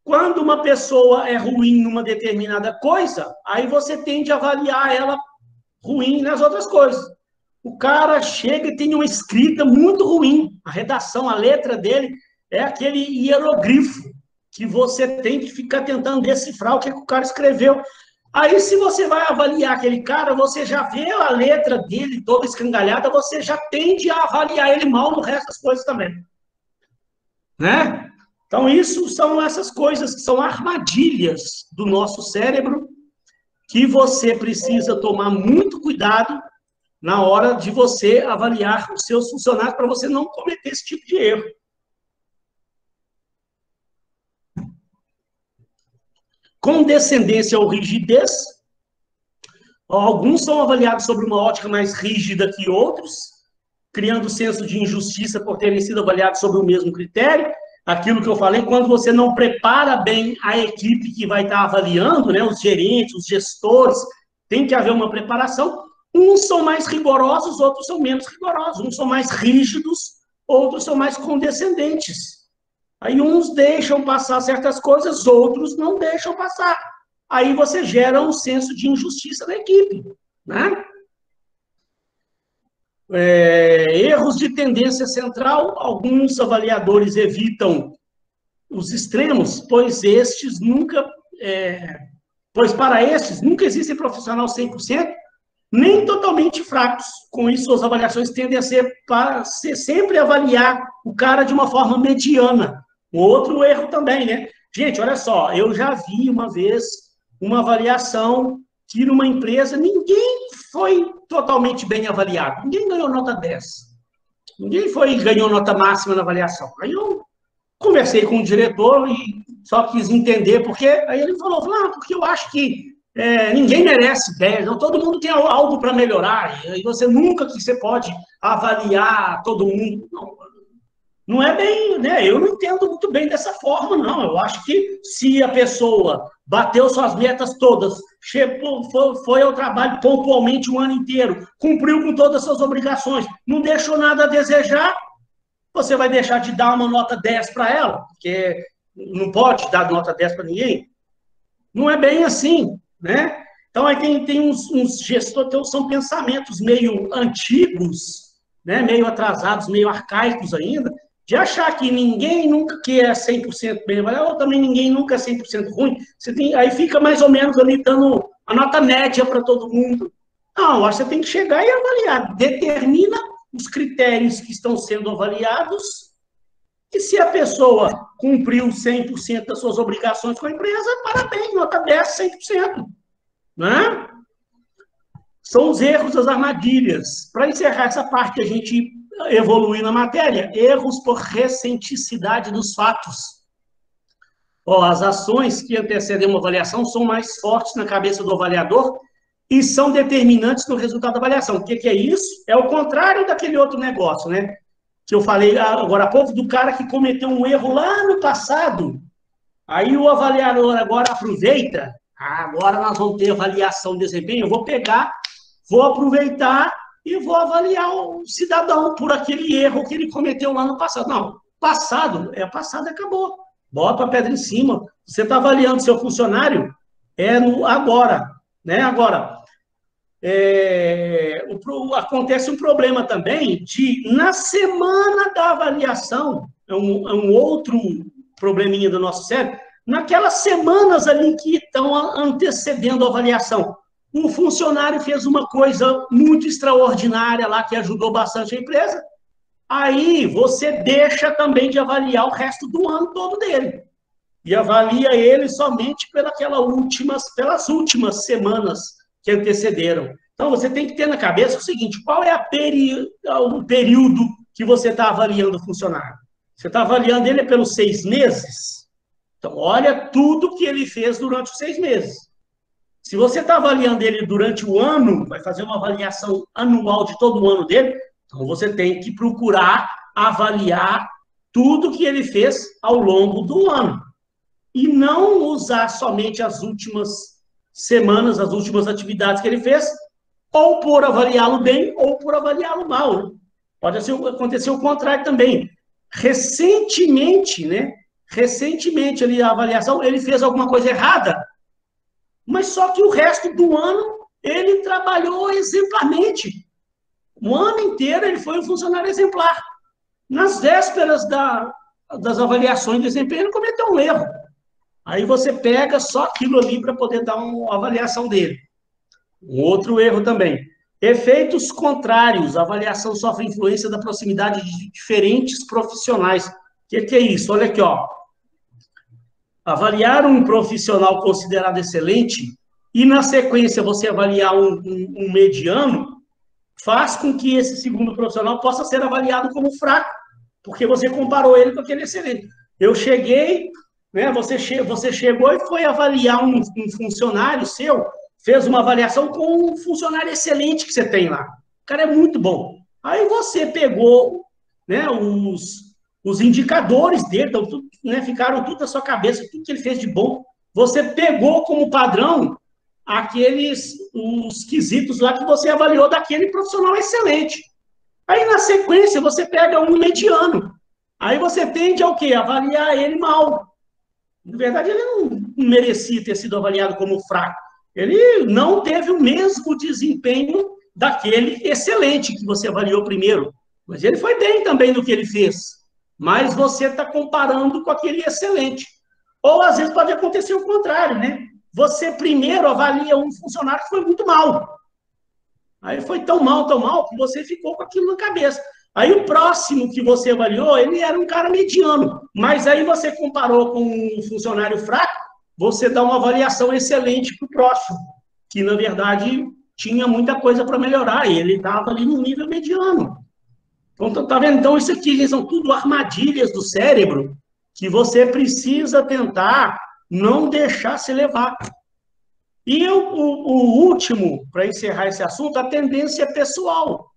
Quando uma pessoa é ruim numa determinada coisa, aí você tende a avaliar ela ruim nas outras coisas. O cara chega e tem uma escrita muito ruim. A redação, a letra dele é aquele hieroglifo que você tem que ficar tentando decifrar o que o cara escreveu. Aí, se você vai avaliar aquele cara, você já vê a letra dele toda escangalhada, você já tende a avaliar ele mal no resto das coisas também. Né? Então, isso são essas coisas que são armadilhas do nosso cérebro que você precisa tomar muito cuidado na hora de você avaliar os seus funcionários para você não cometer esse tipo de erro. Condescendência ou rigidez. Alguns são avaliados sobre uma ótica mais rígida que outros, criando senso de injustiça por terem sido avaliados sobre o mesmo critério. Aquilo que eu falei, quando você não prepara bem a equipe que vai estar avaliando, né, os gerentes, os gestores, tem que haver uma preparação. Uns são mais rigorosos, outros são menos rigorosos. Uns são mais rígidos, outros são mais condescendentes. Aí uns deixam passar certas coisas, outros não deixam passar. Aí você gera um senso de injustiça na equipe, né? Erros de tendência central, alguns avaliadores evitam os extremos, pois para estes nunca existe profissional 100%, nem totalmente fracos. Com isso, as avaliações tendem a ser para sempre avaliar o cara de uma forma mediana. Outro erro também, né? Gente, olha só, eu já vi uma vez uma avaliação que numa empresa ninguém foi totalmente bem avaliado. Ninguém ganhou nota 10. Ninguém ganhou nota máxima na avaliação. Aí eu conversei com o diretor e só quis entender, porque aí ele falou, porque eu acho que ninguém merece 10, não, todo mundo tem algo para melhorar, e você nunca que você pode avaliar todo mundo. Não, não é bem, né? Eu não entendo muito bem dessa forma, não. Eu acho que se a pessoa bateu suas metas todas, chegou, foi ao trabalho pontualmente o ano inteiro, cumpriu com todas as suas obrigações, não deixou nada a desejar, você vai deixar de dar uma nota 10 para ela, porque não pode dar nota 10 para ninguém. Não é bem assim, né? Então, aí tem uns gestores, então, são pensamentos meio antigos, né? Meio atrasados, meio arcaicos ainda, de achar que ninguém nunca que é 100% bem avaliado, ou também ninguém nunca é 100% ruim. Aí fica mais ou menos ali dando a nota média para todo mundo. Não, você tem que chegar e avaliar. Determina os critérios que estão sendo avaliados e se a pessoa cumpriu 100% das suas obrigações com a empresa, parabéns, nota 10, 100%. Né? São os erros, as armadilhas. Para encerrar essa parte, a gente evoluir na matéria, erros por recenticidade dos fatos. As ações que antecedem uma avaliação são mais fortes na cabeça do avaliador e são determinantes no resultado da avaliação. O que é isso? É o contrário daquele outro negócio, né? Que eu falei agora há pouco, do cara que cometeu um erro lá no passado. Aí o avaliador agora aproveita, agora nós vamos ter avaliação de desempenho, eu vou pegar, vou aproveitar e vou avaliar o cidadão por aquele erro que ele cometeu lá no passado. Não, passado, acabou. Bota a pedra em cima. Você está avaliando seu funcionário, no agora, né? Agora, acontece um problema também de, na semana da avaliação, é um outro probleminha do nosso cérebro, naquelas semanas ali que estão antecedendo a avaliação, o funcionário fez uma coisa muito extraordinária lá, que ajudou bastante a empresa, aí você deixa também de avaliar o resto do ano todo dele, e avalia ele somente pelas últimas semanas que antecederam. Então, você tem que ter na cabeça o seguinte, qual é o período que você está avaliando o funcionário? Você está avaliando ele pelos 6 meses? Então, olha tudo que ele fez durante os 6 meses. Se você está avaliando ele durante o ano, vai fazer uma avaliação anual de todo o ano dele, então você tem que procurar avaliar tudo que ele fez ao longo do ano. E não usar somente as últimas semanas, as últimas atividades que ele fez, ou por avaliá-lo bem, ou por avaliá-lo mal. Né? Pode acontecer o contrário também. Recentemente, ali a avaliação, ele fez alguma coisa errada, mas só que o resto do ano ele trabalhou exemplarmente. O ano inteiro ele foi um funcionário exemplar. Nas vésperas das avaliações de desempenho, ele cometeu um erro. Aí você pega só aquilo ali para poder dar uma avaliação dele. Um outro erro também. Efeitos contrários. A avaliação sofre influência da proximidade de diferentes profissionais. O que é isso? Olha aqui, ó. Avaliar um profissional considerado excelente e, na sequência, você avaliar um mediano, faz com que esse segundo profissional possa ser avaliado como fraco, porque você comparou ele com aquele excelente. Eu cheguei, né, você chegou e foi avaliar um funcionário seu, fez uma avaliação com um funcionário excelente que você tem lá. O cara é muito bom. Aí você pegou, né, os indicadores dele, então, ficaram tudo na sua cabeça, tudo que ele fez de bom. Você pegou como padrão os quesitos lá que você avaliou daquele profissional excelente. Aí, na sequência, você pega um mediano. Aí você tende ao quê? Avaliar ele mal. Na verdade, ele não merecia ter sido avaliado como fraco. Ele não teve o mesmo desempenho daquele excelente que você avaliou primeiro. Mas ele foi bem também no que ele fez. Mas você está comparando com aquele excelente. Ou, às vezes, pode acontecer o contrário, né? Você primeiro avalia um funcionário que foi muito mal. Aí foi tão mal, que você ficou com aquilo na cabeça. Aí o próximo que você avaliou, ele era um cara mediano. Mas aí você comparou com um funcionário fraco, você dá uma avaliação excelente para o próximo, que, na verdade, tinha muita coisa para melhorar. E ele estava ali no nível mediano. Então, tá vendo? Então, isso aqui são tudo armadilhas do cérebro que você precisa tentar não deixar se levar. E o último, para encerrar esse assunto, a tendência pessoal.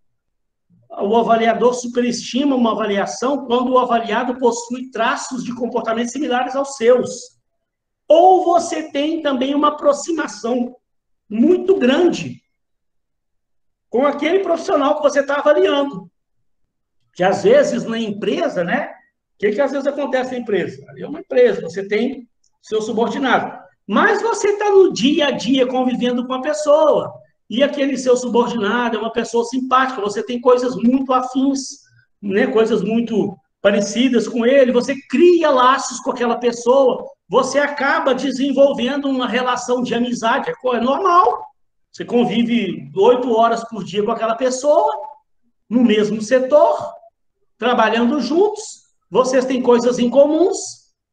O avaliador superestima uma avaliação quando o avaliado possui traços de comportamento similares aos seus. Ou você tem também uma aproximação muito grande com aquele profissional que você está avaliando. Que às vezes na empresa, né? O que às vezes acontece na empresa? É uma empresa, você tem seu subordinado. Mas você está no dia a dia convivendo com a pessoa. E aquele seu subordinado é uma pessoa simpática, você tem coisas muito afins, né? Coisas muito parecidas com ele, você cria laços com aquela pessoa, você acaba desenvolvendo uma relação de amizade, é normal. Você convive 8 horas por dia com aquela pessoa, no mesmo setor, trabalhando juntos, vocês têm coisas em comuns,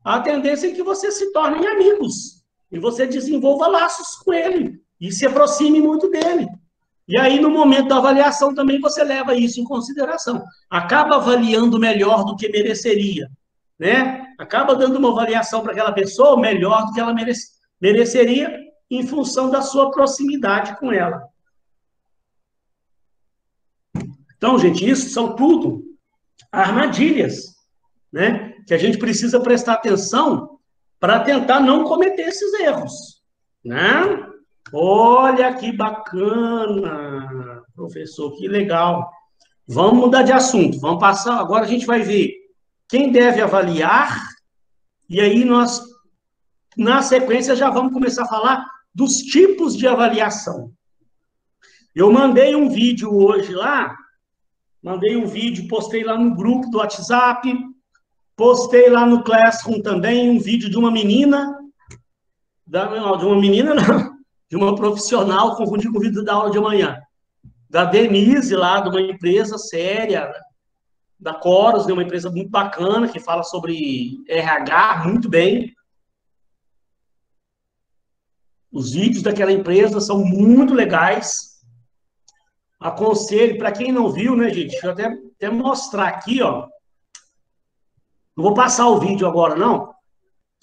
a tendência é que vocês se tornem amigos e você desenvolva laços com ele e se aproxime muito dele. E aí, no momento da avaliação, também você leva isso em consideração. Acaba avaliando melhor do que mereceria, né? Acaba dando uma avaliação para aquela pessoa melhor do que ela mereceria em função da sua proximidade com ela. Então, gente, isso são tudo armadilhas, né? Que a gente precisa prestar atenção para tentar não cometer esses erros, né? Olha que bacana, professor, que legal. Vamos mudar de assunto, vamos passar, agora a gente vai ver quem deve avaliar, e aí nós, na sequência, já vamos começar a falar dos tipos de avaliação. Eu mandei um vídeo hoje lá, postei lá no grupo do WhatsApp, postei lá no Classroom também um vídeo de uma menina, de uma profissional, confundi com o vídeo da aula de amanhã, da Denise lá, de uma empresa séria, da Coros, uma empresa muito bacana, que fala sobre RH muito bem. Os vídeos daquela empresa são muito legais. Aconselho, para quem não viu, né, gente? Deixa eu até mostrar aqui, ó. Não vou passar o vídeo agora, não.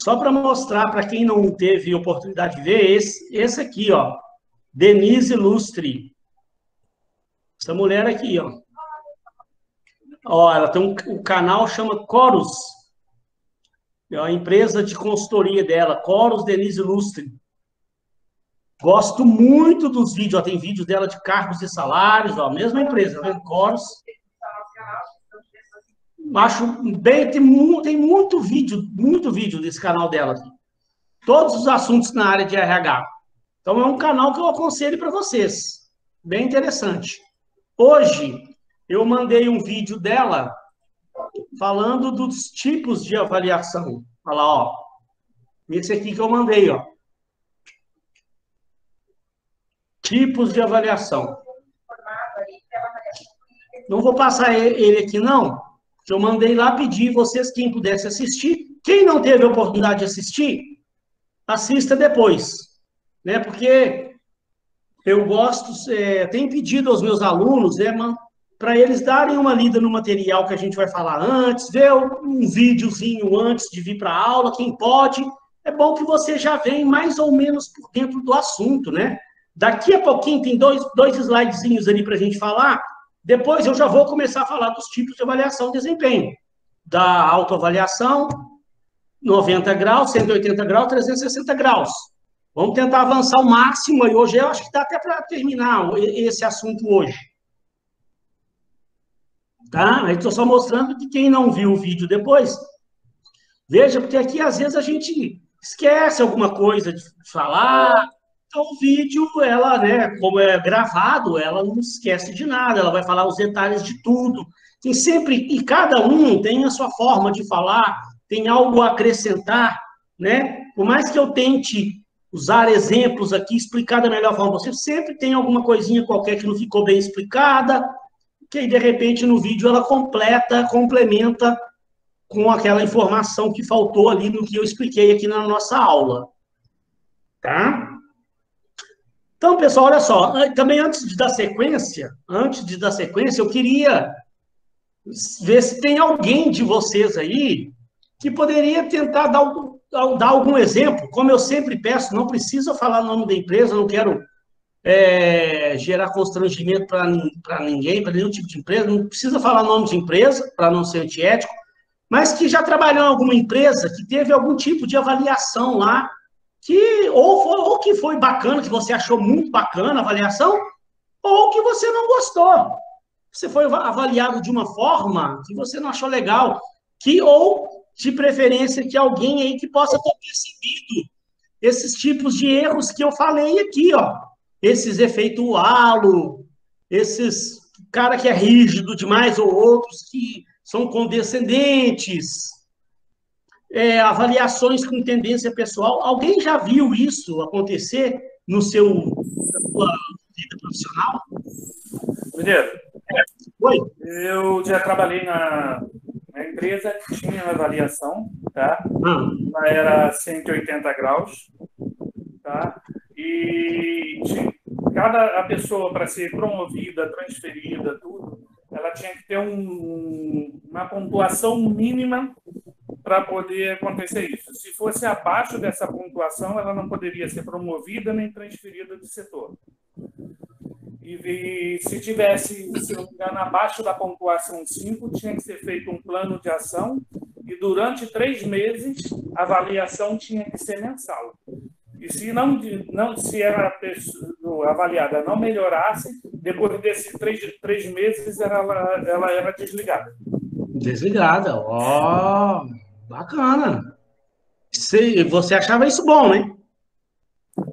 Só para mostrar para quem não teve oportunidade de ver, esse aqui, ó. Denise Lustre. Essa mulher aqui, ó. Ó, ela tem o canal chama Coros. É a empresa de consultoria dela, Coros Denise Lustre. Gosto muito dos vídeos, ó, tem vídeos dela de cargos e salários, ó, mesma empresa, né? Coros. Acho bem, tem muito vídeo desse canal dela aqui. Todos os assuntos na área de RH. Então, é um canal que eu aconselho para vocês. Bem interessante. Hoje, eu mandei um vídeo dela falando dos tipos de avaliação. Olha lá, ó. Esse aqui que eu mandei, ó. Tipos de avaliação. Não vou passar ele aqui, não. Eu mandei lá pedir vocês, quem pudesse assistir. Quem não teve a oportunidade de assistir, assista depois. Né? Porque eu gosto, tenho pedido aos meus alunos, né, para eles darem uma lida no material que a gente vai falar antes, ver um videozinho antes de vir para a aula, quem pode. É bom que você já vem mais ou menos por dentro do assunto, né? Daqui a pouquinho tem dois slidezinhos ali para a gente falar. Depois eu já vou começar a falar dos tipos de avaliação de desempenho. Da autoavaliação, 90 graus, 180 graus, 360 graus. Vamos tentar avançar o máximo aí hoje. Eu acho que dá até para terminar esse assunto hoje. Tá? Aí estou só mostrando que quem não viu o vídeo depois, veja, porque aqui às vezes a gente esquece alguma coisa de falar. Então, o vídeo, ela, né, como é gravado, ela não esquece de nada, ela vai falar os detalhes de tudo. Tem sempre, e cada um tem a sua forma de falar, tem algo a acrescentar, né? Por mais que eu tente usar exemplos aqui, explicar da melhor forma possível, sempre tem alguma coisinha qualquer que não ficou bem explicada, que aí, de repente, no vídeo ela complementa com aquela informação que faltou ali no que eu expliquei aqui na nossa aula. Tá? Então, pessoal, olha só, também antes de dar sequência, eu queria ver se tem alguém de vocês aí que poderia tentar dar algum exemplo, como eu sempre peço, não precisa falar o nome da empresa, não quero gerar constrangimento para ninguém, para nenhum tipo de empresa, não precisa falar nome de empresa, para não ser antiético, mas que já trabalhou em alguma empresa que teve algum tipo de avaliação lá, ou que foi bacana, que você achou muito bacana a avaliação, ou que você não gostou. Você foi avaliado de uma forma que você não achou legal, ou, de preferência, que alguém aí que possa ter percebido esses tipos de erros que eu falei aqui, ó. Esses efeitos halo, esses cara que é rígido demais, ou outros que são condescendentes, avaliações com tendência pessoal. Alguém já viu isso acontecer na sua vida profissional? Mineiro, Oi? eu já trabalhei na empresa que tinha avaliação, tá? Ela era 180 graus, tá? E cada pessoa, para ser promovida, transferida, tudo, ela tinha que ter uma pontuação mínima para poder acontecer isso. Se fosse abaixo dessa pontuação, ela não poderia ser promovida nem transferida de setor. E se tivesse, se não me engano, abaixo da pontuação 5, tinha que ser feito um plano de ação e durante 3 meses a avaliação tinha que ser mensal. E se se a pessoa avaliada não melhorasse, depois desses 3 meses ela era desligada. Desligada, ó, bacana. Você achava isso bom, né?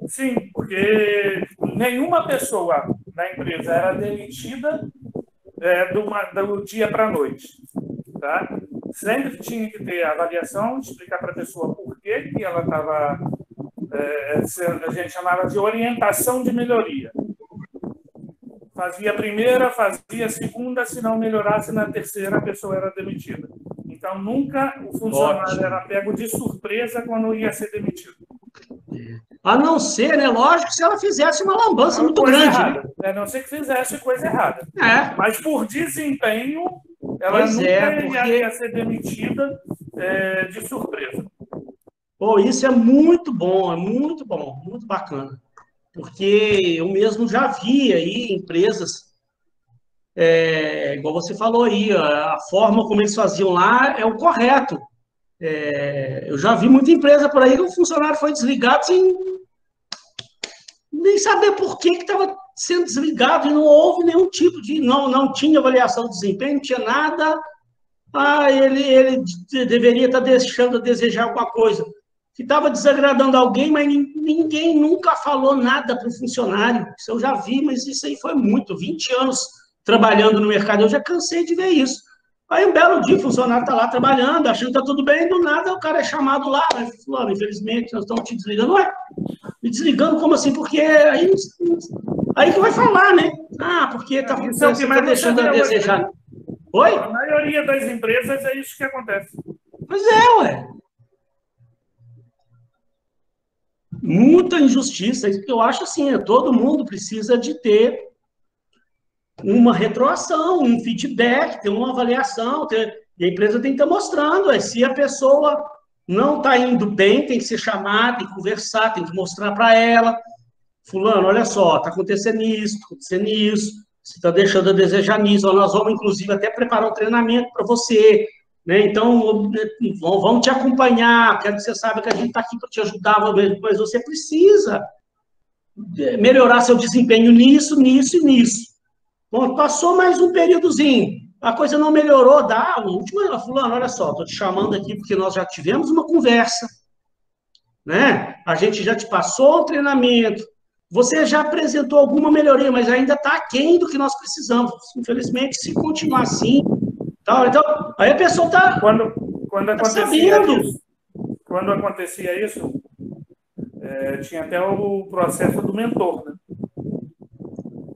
Sim, porque nenhuma pessoa na empresa era demitida do dia para a noite. Tá? Sempre tinha que ter avaliação, explicar para a pessoa por que ela estava. A gente chamava de orientação de melhoria. Fazia a primeira, fazia a segunda, se não melhorasse na terceira, a pessoa era demitida. Então, nunca o funcionário era pego de surpresa quando ia ser demitido. A não ser, né? Lógico, se ela fizesse uma lambança muito grande. Né? A não ser que fizesse coisa errada. É. Mas por desempenho, ela nunca ia ser demitida de surpresa. Pô, isso é muito bom, muito bacana. Porque eu mesmo já vi aí empresas, igual você falou aí, a forma como eles faziam lá é o correto. Eu já vi muita empresa por aí que o funcionário foi desligado sem nem saber por que estava sendo desligado e não houve nenhum tipo de. Não tinha avaliação de desempenho, não tinha nada. Ele deveria estar deixando a desejar alguma coisa. Que estava desagradando alguém, mas ninguém nunca falou nada para o funcionário. Isso eu já vi, mas isso aí foi muito. 20 anos trabalhando no mercado, eu já cansei de ver isso. Aí um belo dia o funcionário está lá trabalhando, achando que está tudo bem, do nada o cara é chamado lá, mas, fulano, infelizmente, nós estamos te desligando. Ué, me desligando como assim? Porque aí que vai falar, né? Porque você está deixando a desejar. Oi? A maioria das empresas é isso que acontece. Pois é, ué. Muita injustiça. Eu acho assim, todo mundo precisa de ter uma retroação, um feedback, ter uma avaliação, e a empresa tem que estar mostrando. Se a pessoa não está indo bem, tem que ser chamada, tem que conversar, tem que mostrar para ela. Fulano, olha só, está acontecendo isso, você está deixando a desejar nisso, nós vamos, inclusive, até preparar um treinamento para você, né? Então, vamos te acompanhar, quero que você saiba que a gente está aqui para te ajudar, mas você precisa melhorar seu desempenho nisso, nisso e nisso. Bom, passou mais um períodozinho, a coisa não melhorou, fulano, olha só, estou te chamando aqui porque nós já tivemos uma conversa, né? A gente já te passou o treinamento, você já apresentou alguma melhoria, mas ainda está aquém do que nós precisamos. Infelizmente, se continuar assim, então, aí a pessoa está sabendo. Quando acontecia isso, tinha até o processo do mentor, né?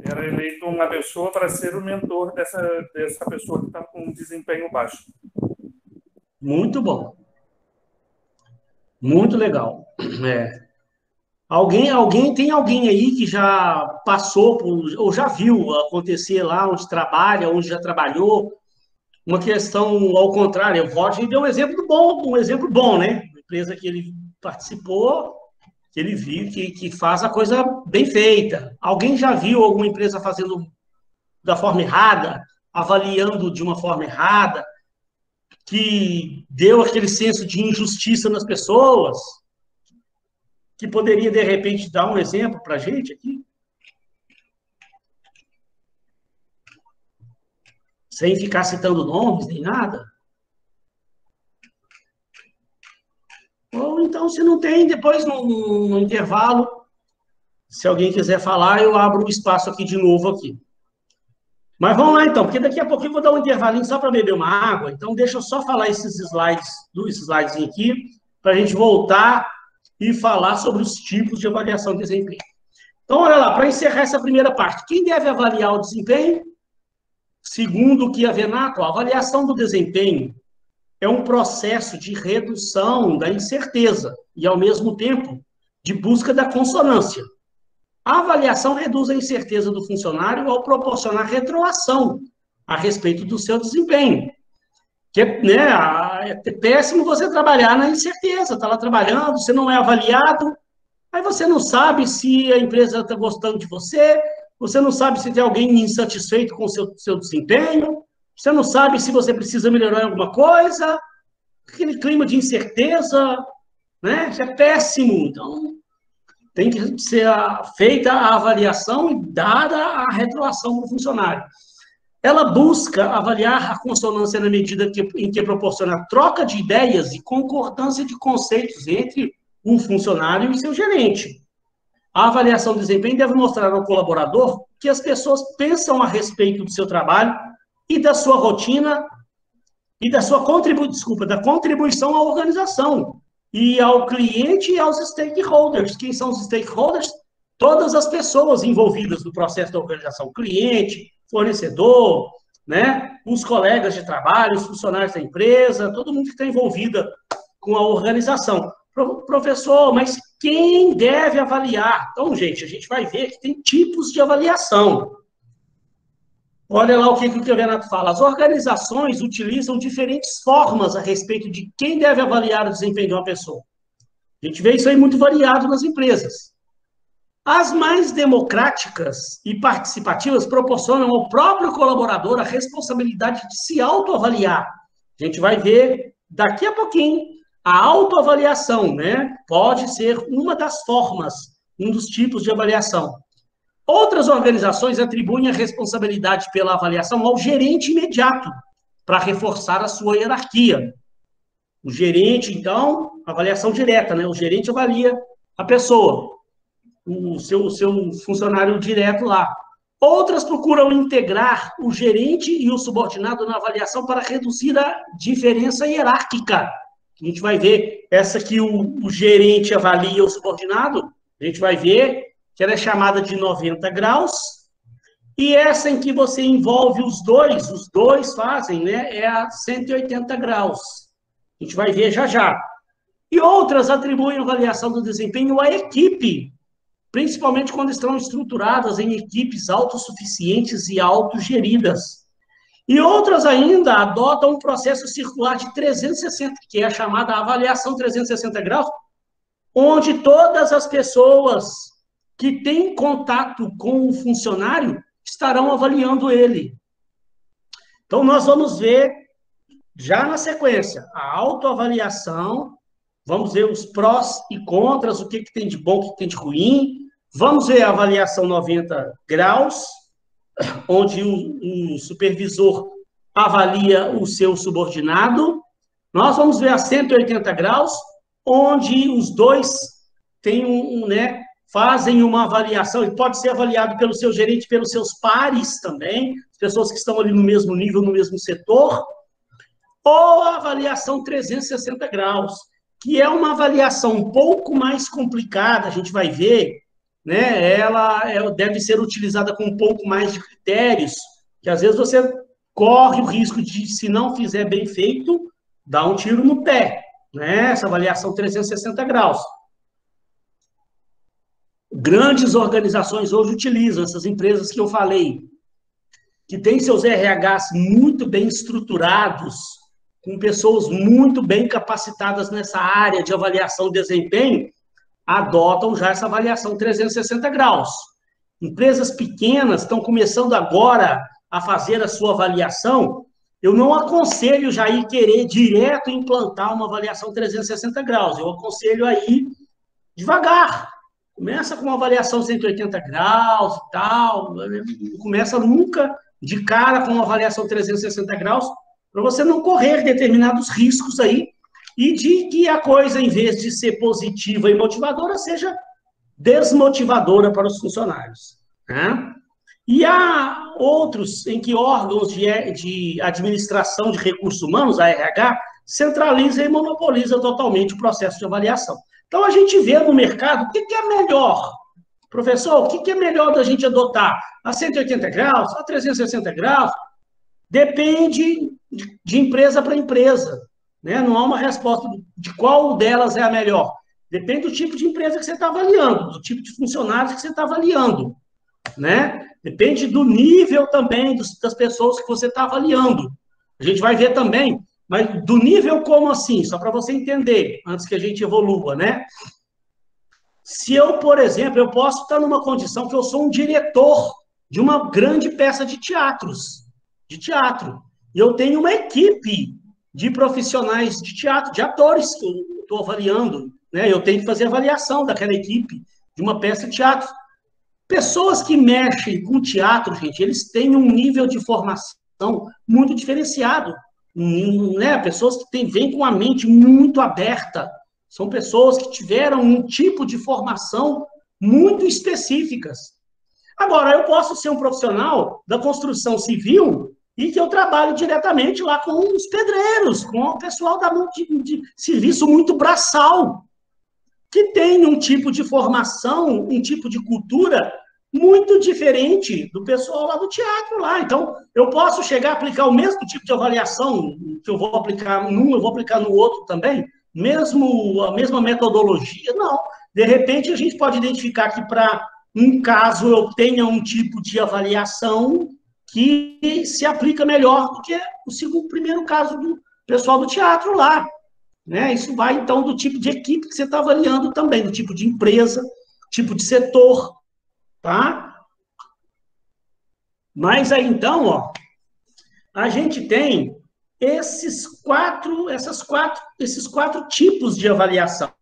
Era eleito uma pessoa para ser o mentor dessa pessoa que está com um desempenho baixo. Muito bom. Muito legal. Tem alguém aí que já passou por, ou já viu acontecer lá onde trabalha, onde já trabalhou, uma questão ao contrário. O Roger deu um exemplo bom, né? Uma empresa que ele participou, que ele viu, que faz a coisa bem feita. Alguém já viu alguma empresa fazendo da forma errada, avaliando de uma forma errada, que deu aquele senso de injustiça nas pessoas, que poderia, de repente, dar um exemplo para a gente aqui? Sem ficar citando nomes nem nada? Ou então, se não tem, depois, no intervalo, se alguém quiser falar, eu abro o espaço aqui de novo aqui. Mas vamos lá, então, porque daqui a pouquinho eu vou dar um intervalinho só para beber uma água. Então, deixa eu só falar esses slides, dois slides aqui, para a gente voltar e falar sobre os tipos de avaliação de desempenho. Então, olha lá, para encerrar essa primeira parte, quem deve avaliar o desempenho? Segundo o Chiavenato, a avaliação do desempenho é um processo de redução da incerteza e, ao mesmo tempo, de busca da consonância. A avaliação reduz a incerteza do funcionário ao proporcionar retroação a respeito do seu desempenho. Que, né, é péssimo você trabalhar na incerteza, está lá trabalhando, você não é avaliado, aí você não sabe se a empresa está gostando de você, você não sabe se tem alguém insatisfeito com o seu desempenho, você não sabe se você precisa melhorar alguma coisa, aquele clima de incerteza, né? Isso é péssimo. Então, tem que ser feita a avaliação e dada a retroação para o funcionário. Ela busca avaliar a consonância na medida em que proporciona troca de ideias e concordância de conceitos entre um funcionário e seu gerente. A avaliação do desempenho deve mostrar ao colaborador que as pessoas pensam a respeito do seu trabalho e da sua rotina e da sua contribuição à organização e ao cliente e aos stakeholders. Quem são os stakeholders? Todas as pessoas envolvidas no processo da organização. Cliente, fornecedor, né? Os colegas de trabalho, os funcionários da empresa, todo mundo que está envolvido com a organização. Professor, mas quem deve avaliar? Então, gente, a gente vai ver que tem tipos de avaliação. Olha lá o que o Chiavenato fala. As organizações utilizam diferentes formas a respeito de quem deve avaliar o desempenho de uma pessoa. A gente vê isso aí muito variado nas empresas. As mais democráticas e participativas proporcionam ao próprio colaborador a responsabilidade de se autoavaliar. A gente vai ver daqui a pouquinho a autoavaliação, né? Pode ser uma das formas, um dos tipos de avaliação. Outras organizações atribuem a responsabilidade pela avaliação ao gerente imediato, para reforçar a sua hierarquia. O gerente, então, avaliação direta, né? O gerente avalia a pessoa, o seu funcionário direto lá. Outras procuram integrar o gerente e o subordinado na avaliação para reduzir a diferença hierárquica. A gente vai ver essa que o gerente avalia o subordinado, a gente vai ver que ela é chamada de 90 graus, e essa em que você envolve os dois fazem, né, é a 180 graus. A gente vai ver já já. E outras atribuem a avaliação do desempenho à equipe, principalmente quando estão estruturadas em equipes autossuficientes e autogeridas. E outras ainda adotam um processo circular de 360, que é a chamada avaliação 360 graus, onde todas as pessoas que têm contato com o funcionário estarão avaliando ele. Então, nós vamos ver, já na sequência, a autoavaliação, vamos ver os prós e contras, o que tem de bom, o que tem de ruim, vamos ver a avaliação 90 graus, onde o supervisor avalia o seu subordinado. Nós vamos ver a 180 graus, onde os dois têm né, fazem uma avaliação, e pode ser avaliado pelo seu gerente, pelos seus pares também, as pessoas que estão ali no mesmo nível, no mesmo setor, ou a avaliação 360 graus, que é uma avaliação um pouco mais complicada, a gente vai ver, né? Ela deve ser utilizada com um pouco mais de critérios, que às vezes você corre o risco de, se não fizer bem feito, dar um tiro no pé, né? Essa avaliação 360 graus. Grandes organizações hoje utilizam essas empresas que eu falei, que tem seus RHs muito bem estruturados, com pessoas muito bem capacitadas nessa área de avaliação de desempenho, adotam já essa avaliação 360 graus. Empresas pequenas estão começando agora a fazer a sua avaliação. Eu não aconselho já ir querer direto implantar uma avaliação 360 graus. Eu aconselho aí devagar. Começa com uma avaliação 180 graus e tal. Não começa nunca de cara com uma avaliação 360 graus, para você não correr determinados riscos aí e de que a coisa, em vez de ser positiva e motivadora, seja desmotivadora para os funcionários. Né? E há outros em que órgãos de administração de recursos humanos, a RH, centraliza e monopoliza totalmente o processo de avaliação. Então, a gente vê no mercado o que é melhor. Professor, o que é melhor da gente adotar? A 180 graus? A 360 graus? Depende de empresa para empresa. Né? Não há uma resposta de qual delas é a melhor. Depende do tipo de empresa que você está avaliando, do tipo de funcionários que você está avaliando. Né? Depende do nível também das pessoas que você está avaliando. A gente vai ver também, mas do nível como assim? Só para você entender, antes que a gente evolua, né? Se eu, por exemplo, eu posso estar numa condição que eu sou um diretor de uma grande peça de teatro, e eu tenho uma equipe de profissionais de teatro, de atores que eu estou avaliando, né? Eu tenho que fazer avaliação daquela equipe de uma peça de teatro. Pessoas que mexem com teatro, gente, eles têm um nível de formação muito diferenciado, né? Pessoas que vêm com a mente muito aberta, são pessoas que tiveram um tipo de formação muito específicas. Agora, eu posso ser um profissional da construção civil e que eu trabalho diretamente lá com os pedreiros, com o pessoal de serviço muito braçal, que tem um tipo de formação, um tipo de cultura muito diferente do pessoal lá do teatro lá. Então, eu posso chegar a aplicar o mesmo tipo de avaliação que eu vou aplicar num, eu vou aplicar no outro também, a mesma metodologia? Não. De repente, a gente pode identificar que para um caso eu tenha um tipo de avaliação que se aplica melhor do que o primeiro caso do pessoal do teatro lá. Né? Isso vai, então, do tipo de equipe que você está avaliando também, do tipo de empresa, tipo de setor, tá? Mas aí, então, ó, a gente tem esses quatro tipos de avaliação.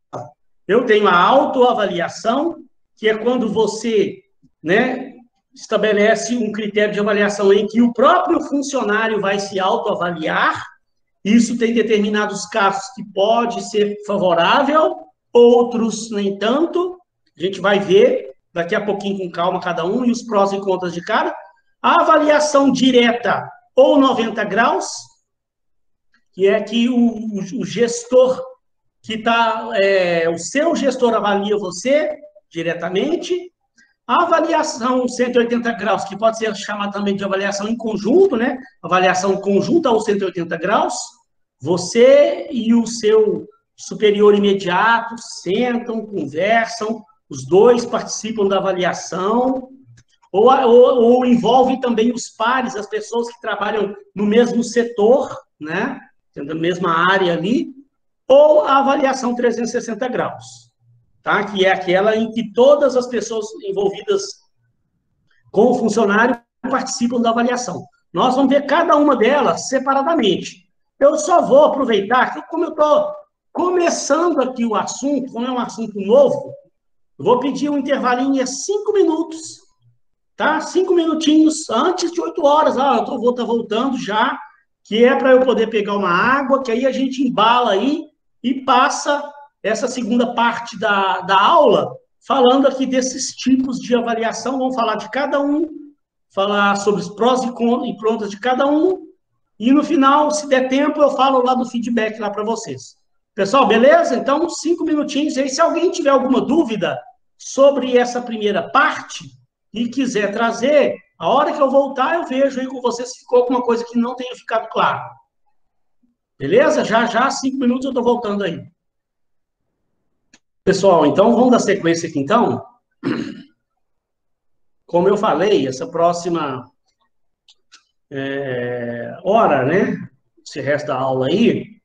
Eu tenho a autoavaliação, que é quando você, né, estabelece um critério de avaliação em que o próprio funcionário vai se autoavaliar. Isso tem determinados casos que pode ser favorável, outros nem tanto. A gente vai ver daqui a pouquinho com calma cada um e os prós e contras de cada. A avaliação direta ou 90 graus, que é que o gestor que está, o seu gestor avalia você diretamente. A avaliação 180 graus, que pode ser chamada também de avaliação em conjunto, né? Avaliação conjunta aos 180 graus. Você e o seu superior imediato sentam, conversam, os dois participam da avaliação, ou envolve também os pares, as pessoas que trabalham no mesmo setor, né? Na mesma área ali, ou a avaliação 360 graus. Tá? Que é aquela em que todas as pessoas envolvidas com o funcionário participam da avaliação. Nós vamos ver cada uma delas separadamente. Eu só vou aproveitar que, como eu estou começando aqui o assunto, como é um assunto novo, eu vou pedir um intervalinho de 5 minutos, tá? 5 minutinhos antes de 8 horas. Eu vou estar voltando já, que é para eu poder pegar uma água, que aí a gente embala aí e passa essa segunda parte da aula, falando aqui desses tipos de avaliação. Vamos falar de cada um, falar sobre os prós e contras de cada um, e no final, se der tempo, eu falo lá do feedback lá para vocês. Pessoal, beleza? Então, 5 minutinhos aí. Se alguém tiver alguma dúvida sobre essa primeira parte e quiser trazer, a hora que eu voltar, eu vejo aí com vocês se ficou alguma coisa que não tenha ficado claro. Beleza? Já, 5 minutos eu estou voltando aí. Pessoal, então, vamos dar sequência aqui, então. Como eu falei, essa próxima hora, né? Esse resto da aula aí,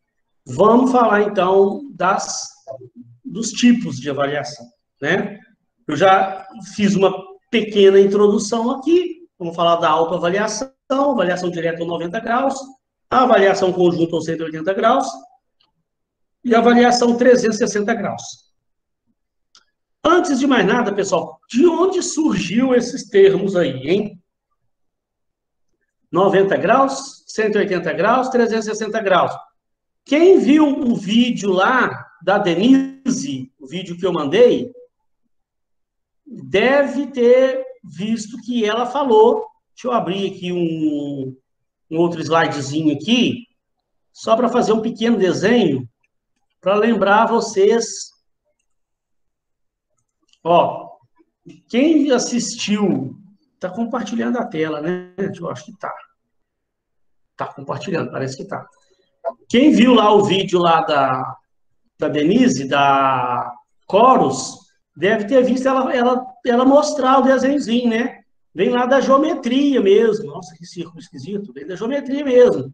vamos falar, então, dos tipos de avaliação, né? Eu já fiz uma pequena introdução aqui, vamos falar da autoavaliação, avaliação direta aos 90 graus, a avaliação conjunta aos 180 graus e a avaliação 360 graus. Antes de mais nada, pessoal, de onde surgiu esses termos aí, hein? 90 graus, 180 graus, 360 graus. Quem viu o vídeo lá da Denise, o vídeo que eu mandei, deve ter visto que ela falou. Deixa eu abrir aqui um outro slidezinho aqui, só para fazer um pequeno desenho, para lembrar vocês. Ó, quem assistiu, está compartilhando a tela, né? Eu acho que está. Está compartilhando, parece que está. Quem viu lá o vídeo lá da Denise, da Chorus, deve ter visto ela mostrar o desenhozinho, né? Vem lá da geometria mesmo. Nossa, que círculo esquisito. Vem da geometria mesmo.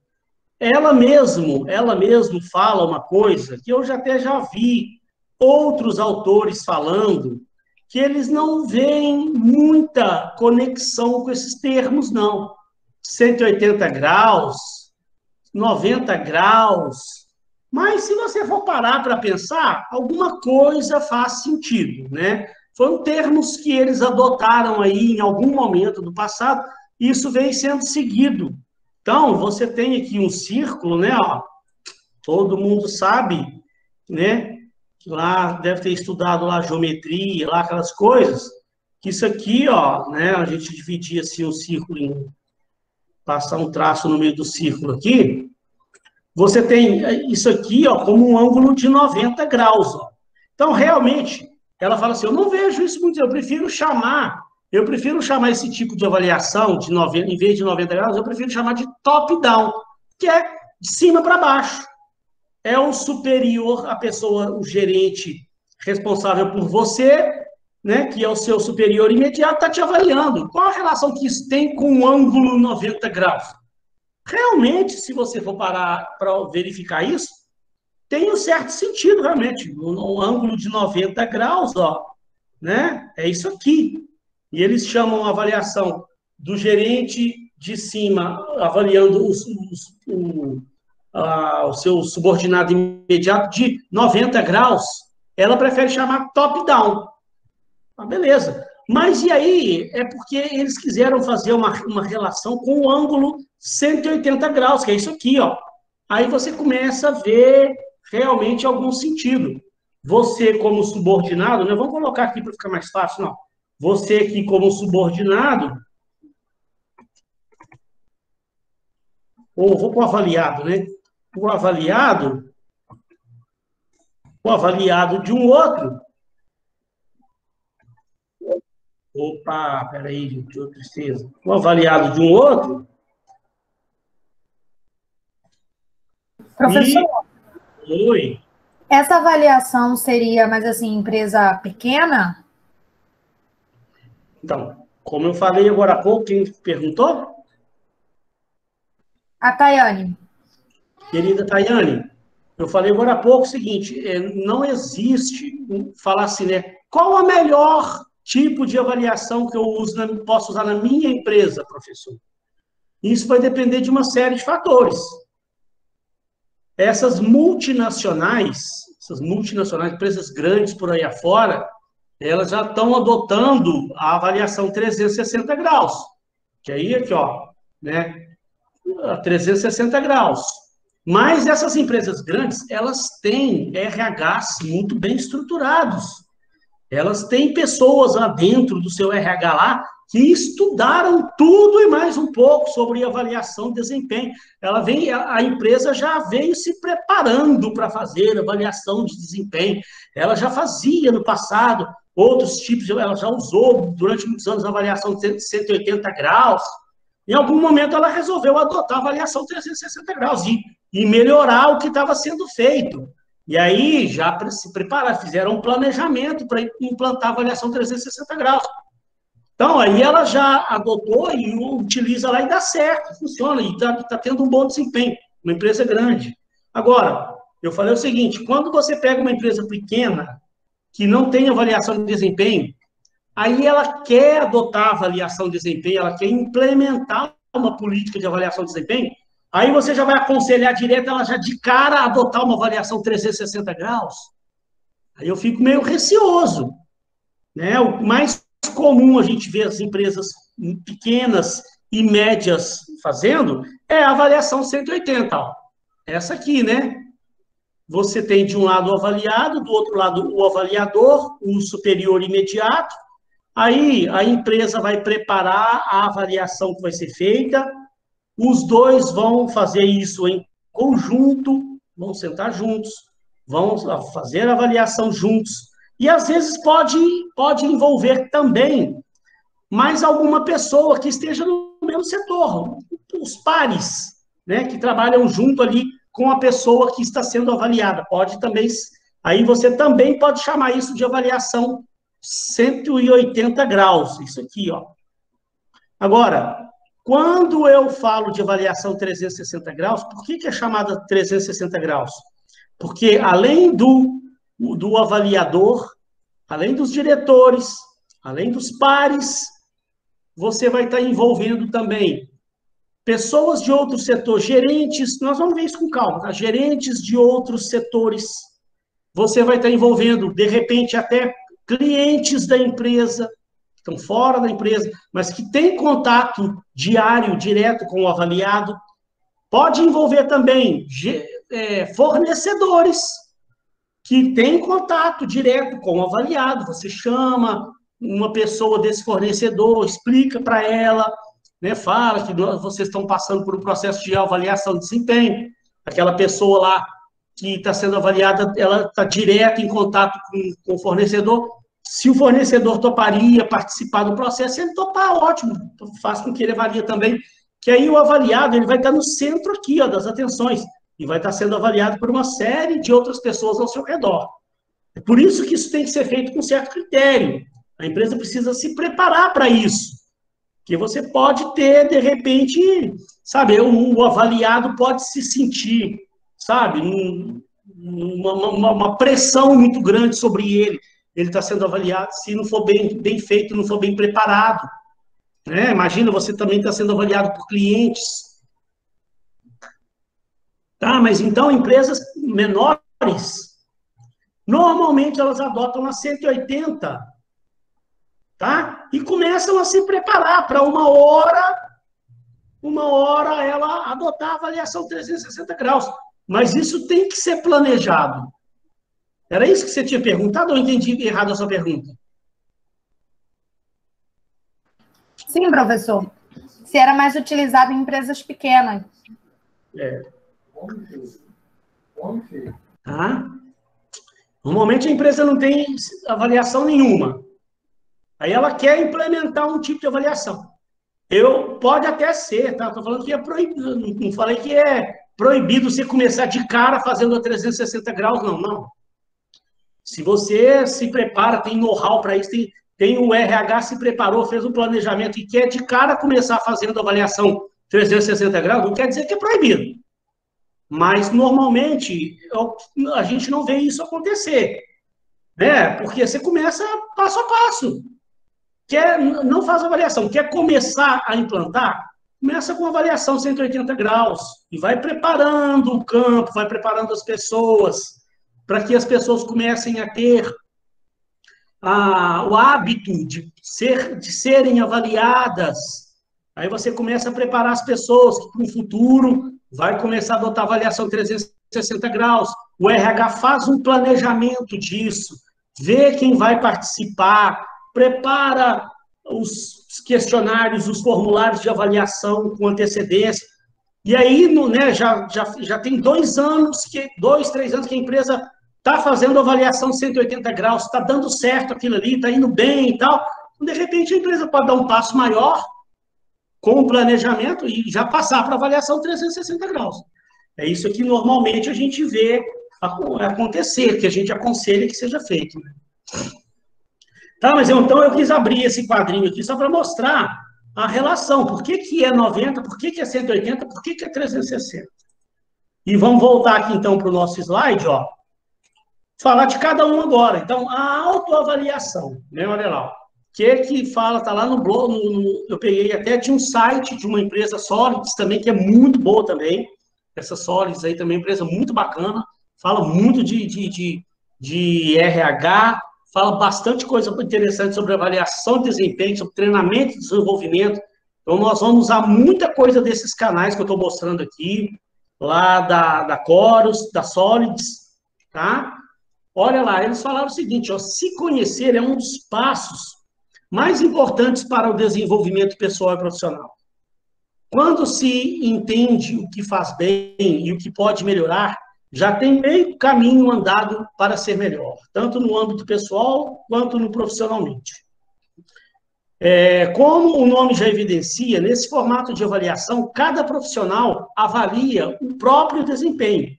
Ela mesmo fala uma coisa que eu até já vi outros autores falando, que eles não veem muita conexão com esses termos, não. 180 graus, 90 graus. Mas se você for parar para pensar, alguma coisa faz sentido, né? Foram termos que eles adotaram aí em algum momento do passado, e isso vem sendo seguido. Então, você tem aqui um círculo, né? Ó, todo mundo sabe, né? Lá deve ter estudado lá geometria, lá aquelas coisas. Que isso aqui, ó, né? A gente dividia assim um círculo em passar um traço no meio do círculo aqui. Você tem isso aqui, ó, como um ângulo de 90 graus, ó. Então, realmente, ela fala assim, eu não vejo isso muito, eu prefiro chamar esse tipo de avaliação, em vez de 90 graus, eu prefiro chamar de top-down, que é de cima para baixo. É o superior, a pessoa, o gerente responsável por você, né, que é o seu superior imediato, está te avaliando. Qual a relação que isso tem com o ângulo 90 graus? Realmente, se você for parar para verificar isso, tem um certo sentido, realmente. No ângulo de 90 graus, ó, né? É isso aqui. E eles chamam a avaliação do gerente de cima, avaliando o seu subordinado imediato de 90 graus. Ela prefere chamar top-down. Ah, beleza. Mas e aí? É porque eles quiseram fazer uma relação com o ângulo 180 graus, que é isso aqui, ó. Aí você começa a ver realmente algum sentido. Você, como subordinado, né? Vamos colocar aqui para ficar mais fácil, não. Você aqui, como subordinado, ou vou para o avaliado, né? O avaliado de um outro. Opa, peraí, gente, outra tristeza. O avaliado de um outro. Professor, Oi. essa avaliação seria, mas assim, empresa pequena? Então, como eu falei agora há pouco, quem perguntou? A Tayane. Querida Tayane, eu falei agora há pouco o seguinte, não existe, falar assim, né? Qual a melhor tipo de avaliação que eu posso usar na minha empresa, professor? Isso vai depender de uma série de fatores. Essas multinacionais, empresas grandes por aí afora, elas já estão adotando a avaliação 360 graus. Que aí, aqui, ó, né? 360 graus. Mas essas empresas grandes, elas têm RHs muito bem estruturados. Elas têm pessoas lá dentro do seu RH lá que estudaram tudo e mais um pouco sobre avaliação de desempenho. A empresa já veio se preparando para fazer avaliação de desempenho. Ela já fazia no passado outros tipos, ela já usou durante muitos anos a avaliação de 180 graus. Em algum momento ela resolveu adotar a avaliação 360 graus e melhorar o que estava sendo feito. E aí, já para se preparar, fizeram um planejamento para implantar a avaliação 360 graus. Então, aí ela já adotou e utiliza lá e dá certo, funciona, e está tendo um bom desempenho, uma empresa grande. Agora, eu falei o seguinte, quando você pega uma empresa pequena, que não tem avaliação de desempenho, aí ela quer adotar a avaliação de desempenho, ela quer implementar uma política de avaliação de desempenho, aí você já vai aconselhar direto ela já de cara a adotar uma avaliação 360 graus. Aí eu fico meio receoso, né? O mais comum a gente ver as empresas pequenas e médias fazendo é a avaliação 180. Ó. Essa aqui, né? Você tem de um lado o avaliado, do outro lado o avaliador, o superior imediato. Aí a empresa vai preparar a avaliação que vai ser feita, os dois vão fazer isso em conjunto, vão sentar juntos, vão fazer a avaliação juntos. E às vezes pode envolver também mais alguma pessoa que esteja no mesmo setor, os pares, né, que trabalham junto ali com a pessoa que está sendo avaliada. Pode também, aí você também pode chamar isso de avaliação 180 graus, isso aqui, ó. Agora, quando eu falo de avaliação 360 graus, por que é chamada 360 graus? Porque além do avaliador, além dos diretores, além dos pares, você vai estar envolvendo também pessoas de outros setores, gerentes, nós vamos ver isso com calma, tá? Gerentes de outros setores. Você vai estar envolvendo, de repente, até clientes da empresa, que estão fora da empresa, mas que têm contato diário, direto com o avaliado. Pode envolver também fornecedores, que têm contato direto com o avaliado. Você chama uma pessoa desse fornecedor, explica para ela, né, fala que vocês estão passando por um processo de avaliação de desempenho. Aquela pessoa lá que está sendo avaliada, ela está direto em contato com o fornecedor. Se o fornecedor toparia participar do processo, se ele topar, ótimo, faz com que ele avalie também, que aí o avaliado ele vai estar no centro aqui, ó, das atenções, e vai estar sendo avaliado por uma série de outras pessoas ao seu redor. É por isso que isso tem que ser feito com certo critério. A empresa precisa se preparar para isso. Porque você pode ter, de repente, sabe, o avaliado pode se sentir, sabe, uma pressão muito grande sobre ele. Ele está sendo avaliado, se não for bem feito, não for bem preparado. Né? Imagina, você também está sendo avaliado por clientes. Tá, mas então, empresas menores, normalmente elas adotam a 180, tá? E começam a se preparar para uma hora ela adotar a avaliação 360 graus. Mas isso tem que ser planejado. Era isso que você tinha perguntado ou eu entendi errado a sua pergunta? Sim, professor. Se era mais utilizado em empresas pequenas. Tá? Normalmente a empresa não tem avaliação nenhuma. Aí ela quer implementar um tipo de avaliação. Pode até ser, tá? Estou falando que é proibido, não falei que é proibido você começar de cara fazendo a 360 graus, não. Se você se prepara, tem know-how para isso, tem o RH se preparou, fez um planejamento e quer de cara começar fazendo avaliação 360 graus, não quer dizer que é proibido. Mas, normalmente, a gente não vê isso acontecer. Né? Porque você começa passo a passo. Não faz avaliação, quer começar a implantar? Começa com avaliação 180 graus e vai preparando o campo, vai preparando as pessoas, para que as pessoas comecem a ter o hábito de serem avaliadas. Aí você começa a preparar as pessoas que, para o futuro, vai começar a adotar avaliação 360 graus. O RH faz um planejamento disso, vê quem vai participar, prepara os questionários, os formulários de avaliação com antecedência. E aí, né, já tem 2 anos, 3 anos que a empresa está fazendo avaliação 180 graus, está dando certo aquilo ali, está indo bem e tal. De repente, a empresa pode dar um passo maior com o planejamento e já passar para avaliação 360 graus. É isso que normalmente a gente vê acontecer, que a gente aconselha que seja feito. Né? Tá, mas então eu quis abrir esse quadrinho aqui só para mostrar a relação. Por que que é 90, por que que é 180, por que que é 360? E vamos voltar aqui, então, para o nosso slide, ó. Falar de cada um agora. Então, a autoavaliação, né? Olha lá. O que fala, tá lá no blog, eu peguei até de um site de uma empresa Solids também, que é muito boa também. Essa Solids aí também é uma empresa muito bacana, fala muito de RH, fala bastante coisa interessante sobre avaliação de desempenho, sobre treinamento e desenvolvimento. Então, nós vamos usar muita coisa desses canais que eu estou mostrando aqui, lá da Chorus, da Solids, tá? Olha lá, eles falaram o seguinte, ó, se conhecer é um dos passos mais importantes para o desenvolvimento pessoal e profissional. Quando se entende o que faz bem e o que pode melhorar, já tem meio caminho andado para ser melhor, tanto no âmbito pessoal quanto no profissionalmente. Como o nome já evidencia, nesse formato de avaliação, cada profissional avalia o próprio desempenho,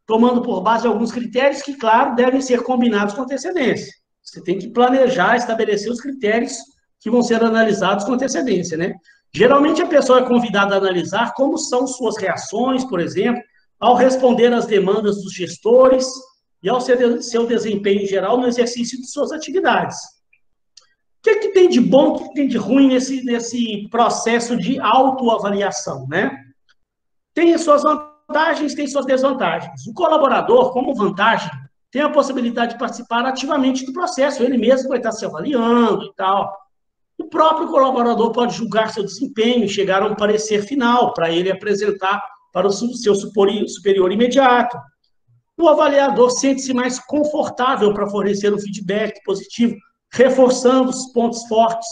tomando por base alguns critérios que, claro, devem ser combinados com antecedência. Você tem que planejar, estabelecer os critérios que vão ser analisados com antecedência, né? Geralmente, a pessoa é convidada a analisar como são suas reações, por exemplo, ao responder às demandas dos gestores e ao seu desempenho em geral no exercício de suas atividades. O que tem de bom, o que tem de ruim nesse processo de autoavaliação, né? Tem as suas vantagens, tem suas desvantagens. O colaborador, como vantagem, tem a possibilidade de participar ativamente do processo, ele mesmo vai estar se avaliando e tal. O próprio colaborador pode julgar seu desempenho e chegar a um parecer final para ele apresentar para o seu superior imediato. O avaliador sente-se mais confortável para fornecer um feedback positivo, reforçando os pontos fortes.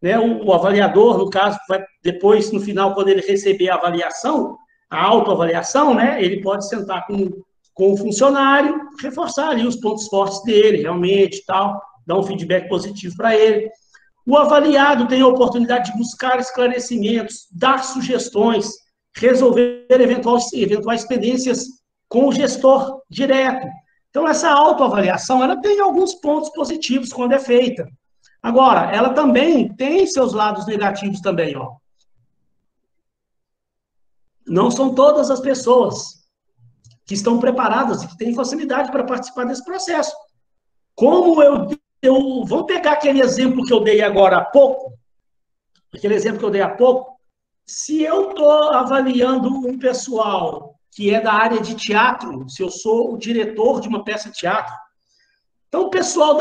Né? O avaliador, no caso, vai depois, no final, quando ele receber a avaliação, a autoavaliação, né, ele pode sentar com o funcionário, reforçar ali os pontos fortes dele, realmente, tal, dar um feedback positivo para ele. O avaliado tem a oportunidade de buscar esclarecimentos, dar sugestões, resolver eventuais pendências com o gestor direto. Então, essa autoavaliação, ela tem alguns pontos positivos quando é feita. Agora, ela também tem seus lados negativos também, ó. Não são todas as pessoas que estão preparadas e que têm facilidade para participar desse processo. Como vamos pegar aquele exemplo que eu dei agora há pouco, se eu estou avaliando um pessoal que é da área de teatro, se eu sou o diretor de uma peça de teatro, então o pessoal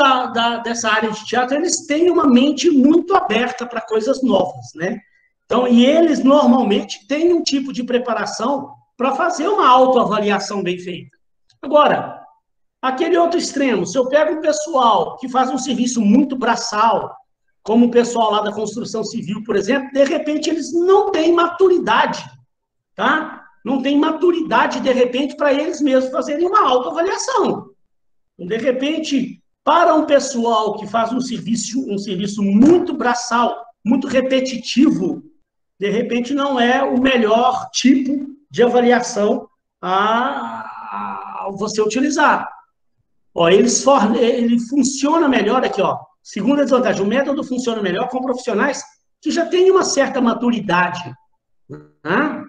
dessa área de teatro, eles têm uma mente muito aberta para coisas novas, né? Então, e eles normalmente têm um tipo de preparação para fazer uma autoavaliação bem feita. Agora, aquele outro extremo, se eu pego um pessoal que faz um serviço muito braçal, como o pessoal lá da construção civil, por exemplo, de repente eles não têm maturidade, tá? Não tem maturidade, de repente, para eles mesmos fazerem uma autoavaliação. Então, de repente, para um pessoal que faz um serviço muito braçal, muito repetitivo, de repente não é o melhor tipo de avaliação a você utilizar. Ó, ele funciona melhor aqui, ó. Segunda desvantagem, o método funciona melhor com profissionais que já têm uma certa maturidade. Né?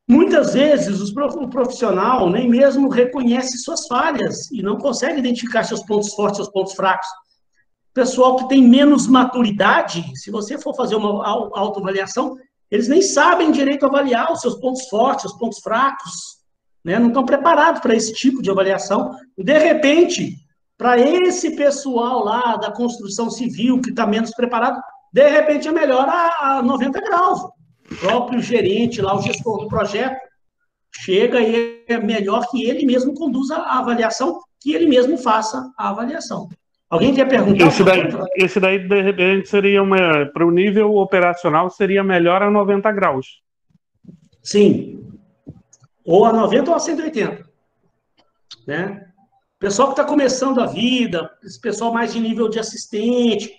Muitas vezes o profissional nem mesmo reconhece suas falhas e não consegue identificar seus pontos fortes, seus pontos fracos. Pessoal que tem menos maturidade, se você for fazer uma autoavaliação, eles nem sabem direito avaliar os seus pontos fortes, os pontos fracos, né? Não estão preparados para esse tipo de avaliação. De repente, para esse pessoal lá da construção civil, que está menos preparado, de repente é melhor a 90 graus. O próprio gerente lá, o gestor do projeto, chega e é melhor que ele mesmo conduza a avaliação, que ele mesmo faça a avaliação. Alguém quer perguntar? Esse daí, de repente, seria para o nível operacional, seria melhor a 90 graus. Sim. Ou a 90 ou a 180. Né? Pessoal que está começando a vida, esse pessoal mais de nível de assistente,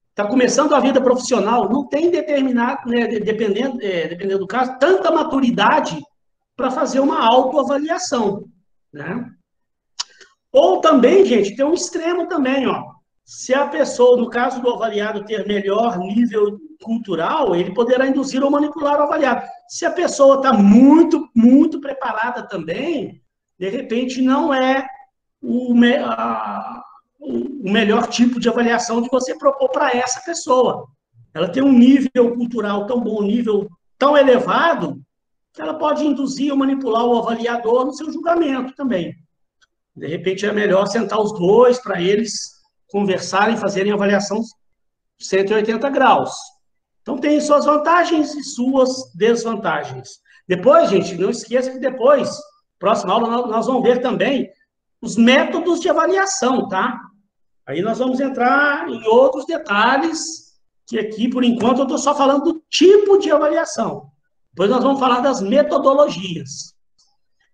está começando a vida profissional, não tem determinado, né, dependendo do caso, tanta maturidade para fazer uma autoavaliação. Né? Ou também, gente, tem um extremo também, ó. Se a pessoa, no caso do avaliado, ter melhor nível cultural, ele poderá induzir ou manipular o avaliado. Se a pessoa está muito, muito preparada também, de repente não é o melhor tipo de avaliação de você propor para essa pessoa. Ela tem um nível cultural tão bom, um nível tão elevado, que ela pode induzir ou manipular o avaliador no seu julgamento também. De repente, é melhor sentar os dois para eles conversarem, fazerem avaliação 180 graus. Então, tem suas vantagens e suas desvantagens. Depois, gente, não esqueça que depois, próxima aula, nós vamos ver também os métodos de avaliação, tá? Aí nós vamos entrar em outros detalhes, que aqui, por enquanto, eu estou só falando do tipo de avaliação. Depois nós vamos falar das metodologias.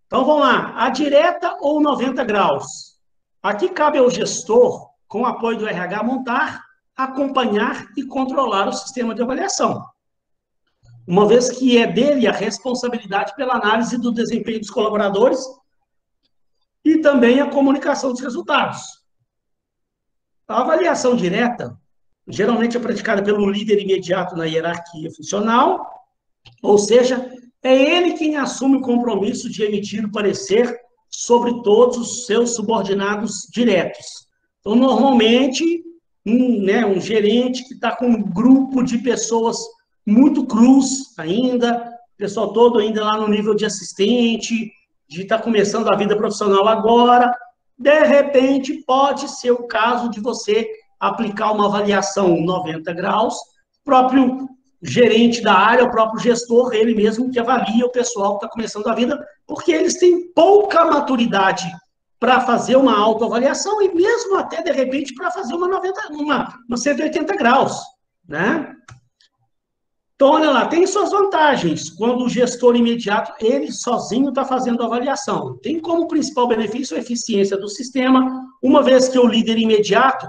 Então, vamos lá. A direta ou 90 graus? Aqui cabe ao gestor, com o apoio do RH, montar, acompanhar e controlar o sistema de avaliação. Uma vez que é dele a responsabilidade pela análise do desempenho dos colaboradores e também a comunicação dos resultados. A avaliação direta geralmente é praticada pelo líder imediato na hierarquia funcional, ou seja, é ele quem assume o compromisso de emitir o parecer sobre todos os seus subordinados diretos. Então, normalmente, um gerente que está com um grupo de pessoas muito crus ainda, o pessoal todo ainda lá no nível de assistente, de estar começando a vida profissional agora, de repente, pode ser o caso de você aplicar uma avaliação 90 graus, o próprio gerente da área, o próprio gestor, ele mesmo que avalia o pessoal que está começando a vida, porque eles têm pouca maturidade para fazer uma autoavaliação e mesmo até, de repente, para fazer uma 180 graus, né? Então, olha lá, tem suas vantagens quando o gestor imediato, ele sozinho está fazendo a avaliação. Tem como principal benefício a eficiência do sistema, uma vez que o líder imediato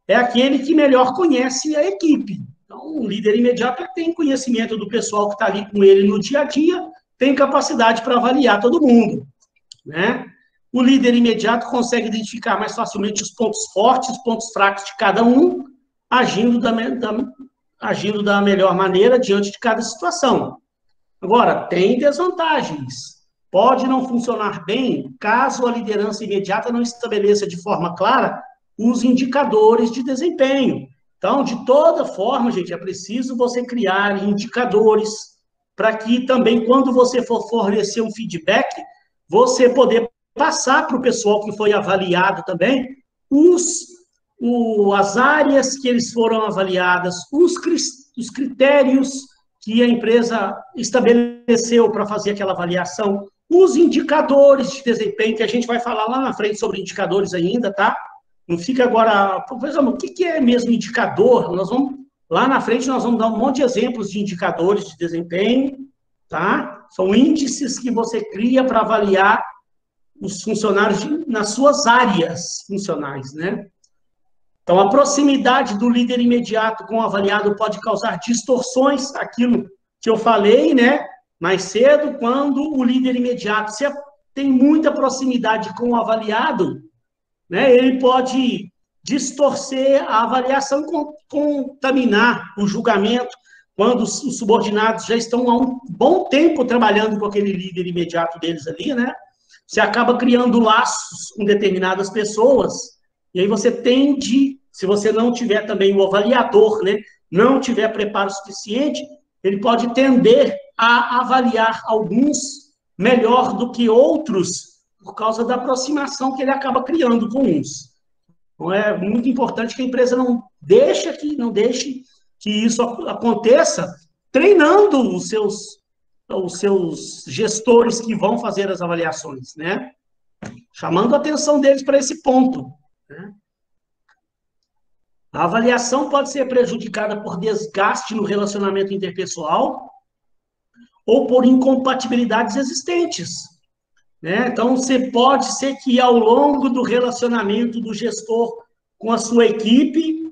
é aquele que melhor conhece a equipe. Então, o líder imediato tem conhecimento do pessoal que está ali com ele no dia a dia, tem capacidade para avaliar todo mundo, né? O líder imediato consegue identificar mais facilmente os pontos fortes, os pontos fracos de cada um, agindo da melhor maneira diante de cada situação. Agora, tem desvantagens. Pode não funcionar bem caso a liderança imediata não estabeleça de forma clara os indicadores de desempenho. Então, de toda forma, gente, é preciso você criar indicadores para que também, quando você for fornecer um feedback, você poder passar para o pessoal que foi avaliado também as áreas que eles foram avaliadas, os critérios que a empresa estabeleceu para fazer aquela avaliação, os indicadores de desempenho, que a gente vai falar lá na frente sobre indicadores ainda, tá? Não fica agora, por exemplo, o que é mesmo indicador? Lá na frente nós vamos dar um monte de exemplos de indicadores de desempenho, tá? São índices que você cria para avaliar os funcionários nas suas áreas funcionais, né? Então, a proximidade do líder imediato com o avaliado pode causar distorções, aquilo que eu falei, né, mais cedo, quando o líder imediato tem muita proximidade com o avaliado, né, ele pode distorcer a avaliação, contaminar o julgamento, quando os subordinados já estão há um bom tempo trabalhando com aquele líder imediato deles ali, né? Você acaba criando laços com determinadas pessoas, e aí você tende, se você não tiver também o avaliador, né, não tiver preparo suficiente, ele pode tender a avaliar alguns melhor do que outros, por causa da aproximação que ele acaba criando com uns. Então, é muito importante que a empresa não deixe que isso aconteça, treinando os seus gestores que vão fazer as avaliações, né? Chamando a atenção deles para esse ponto, né? A avaliação pode ser prejudicada por desgaste no relacionamento interpessoal ou por incompatibilidades existentes, né? Então, pode ser que ao longo do relacionamento do gestor com a sua equipe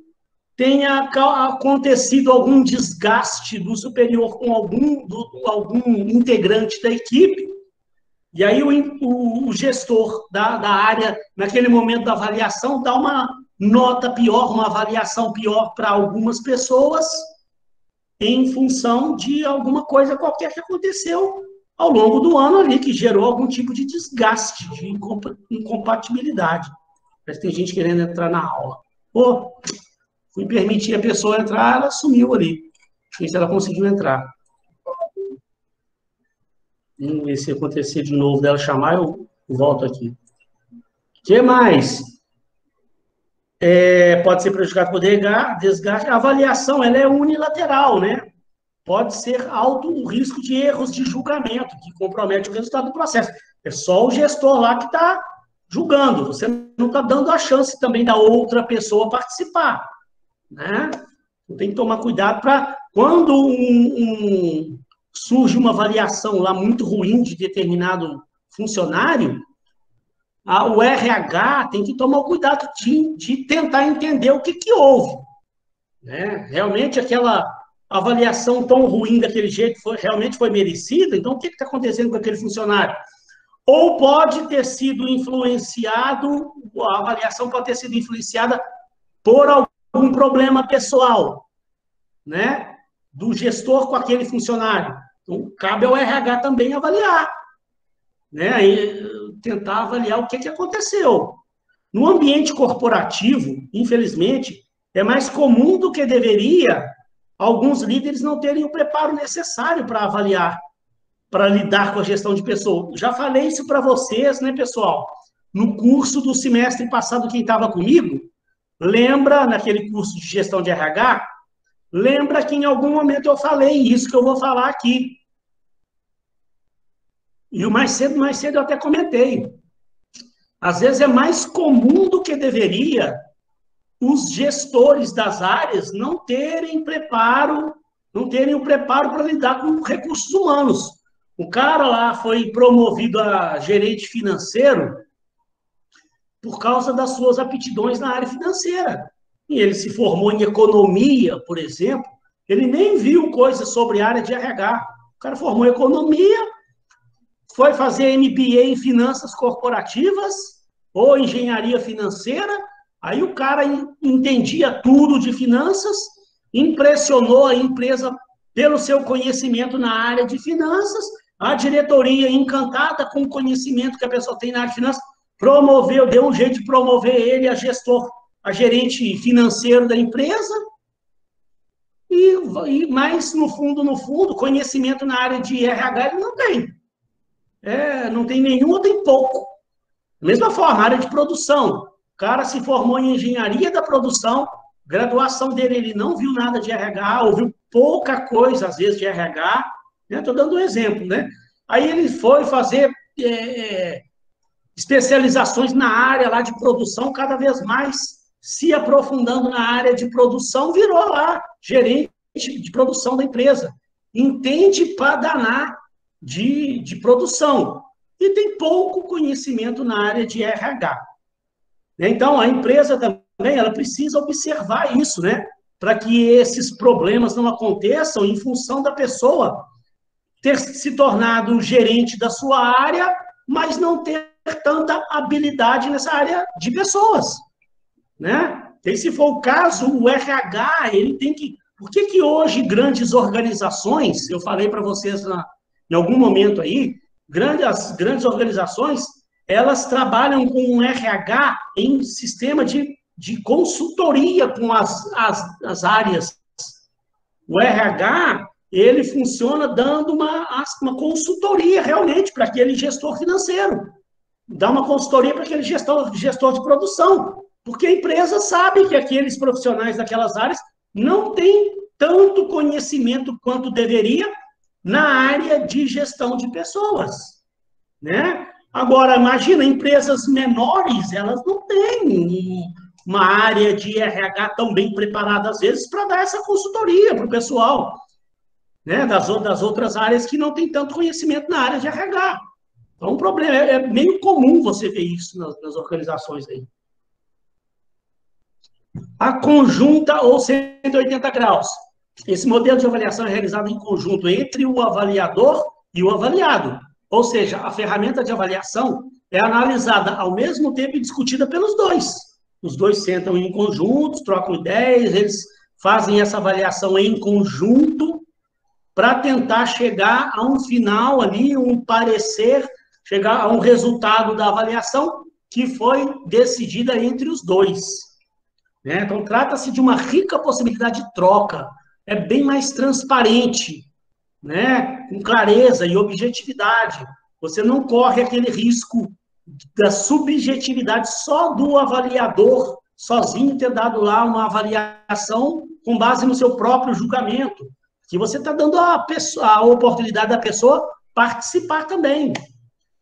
tenha acontecido algum desgaste do superior com algum integrante da equipe, e aí o gestor da área, naquele momento da avaliação, dá uma nota pior, uma avaliação pior para algumas pessoas, em função de alguma coisa qualquer que aconteceu ao longo do ano ali, que gerou algum tipo de desgaste, de incompatibilidade. Parece que tem gente querendo entrar na aula. Pô, fui permitir a pessoa entrar, ela sumiu ali. Não sei se ela conseguiu entrar. Vamos ver se acontecer de novo dela chamar, eu volto aqui. O que mais? Pode ser prejudicado por desgaste. A avaliação, ela é unilateral, né? Pode ser alto o risco de erros de julgamento, que compromete o resultado do processo. É só o gestor lá que está julgando. Você não está dando a chance também da outra pessoa participar, né? Então, tem que tomar cuidado para, quando surge uma avaliação lá muito ruim de determinado funcionário, o RH tem que tomar o cuidado de tentar entender o que houve, né? Realmente aquela avaliação tão ruim daquele jeito realmente foi merecida? Então, o que está acontecendo com aquele funcionário? Ou pode ter sido influenciado, a avaliação pode ter sido influenciada por algum problema pessoal, né, do gestor com aquele funcionário. Então, cabe ao RH também avaliar, né, e tentar avaliar o que aconteceu. No ambiente corporativo, infelizmente, é mais comum do que deveria alguns líderes não terem o preparo necessário para avaliar, para lidar com a gestão de pessoas. Já falei isso para vocês, né, pessoal? No curso do semestre passado, quem estava comigo, lembra, naquele curso de gestão de RH, lembra que em algum momento eu falei isso que eu vou falar aqui. E o mais cedo eu até comentei. Às vezes é mais comum do que deveria os gestores das áreas não terem o preparo para lidar com recursos humanos. O cara lá foi promovido a gerente financeiro por causa das suas aptidões na área financeira. E ele se formou em economia, por exemplo, ele nem viu coisas sobre a área de RH. O cara formou em economia, foi fazer MBA em finanças corporativas ou engenharia financeira, aí o cara entendia tudo de finanças, impressionou a empresa pelo seu conhecimento na área de finanças, a diretoria, encantada com o conhecimento que a pessoa tem na área de finanças, promoveu, deu um jeito de promover ele a gerente financeiro da empresa, mas, no fundo, conhecimento na área de RH ele não tem. Não tem nenhum ou tem pouco. Da mesma forma, a área de produção. O cara se formou em engenharia da produção, graduação dele, ele não viu nada de RH, ouviu pouca coisa, às vezes, de RH. Estou dando um exemplo, né? Aí ele foi fazer especializações na área lá de produção, cada vez mais se aprofundando na área de produção, virou lá gerente de produção da empresa. Entende para danar de produção. E tem pouco conhecimento na área de RH. Então, a empresa também ela precisa observar isso, né? Para que esses problemas não aconteçam em função da pessoa ter se tornado gerente da sua área, mas não ter tanta habilidade nessa área de pessoas, né? E se for o caso, o RH, ele tem que... Por que hoje grandes organizações, eu falei para vocês em algum momento aí, as grandes organizações, elas trabalham com um RH em sistema de consultoria com as áreas. O RH, ele funciona dando uma consultoria realmente para aquele gestor financeiro. Dá uma consultoria para aquele gestor de produção. Porque a empresa sabe que aqueles profissionais daquelas áreas não têm tanto conhecimento quanto deveria na área de gestão de pessoas, né? Agora, imagina, empresas menores, elas não têm uma área de RH tão bem preparada, às vezes, para dar essa consultoria para o pessoal, né? Das outras áreas que não tem tanto conhecimento na área de RH. Então, um problema, é meio comum você ver isso nas organizações aí. A conjunta ou 180 graus. Esse modelo de avaliação é realizado em conjunto entre o avaliador e o avaliado. Ou seja, a ferramenta de avaliação é analisada ao mesmo tempo e discutida pelos dois. os dois sentam em conjunto, trocam ideias, eles fazem essa avaliação em conjunto para tentar chegar a um final ali, um parecer, chegar a um resultado da avaliação que foi decidida entre os dois. Né? Então, trata-se de uma rica possibilidade de troca, é bem mais transparente, né? Com clareza e objetividade. Você não corre aquele risco da subjetividade só do avaliador sozinho ter dado lá uma avaliação com base no seu próprio julgamento, que você está dando a oportunidade da pessoa participar também,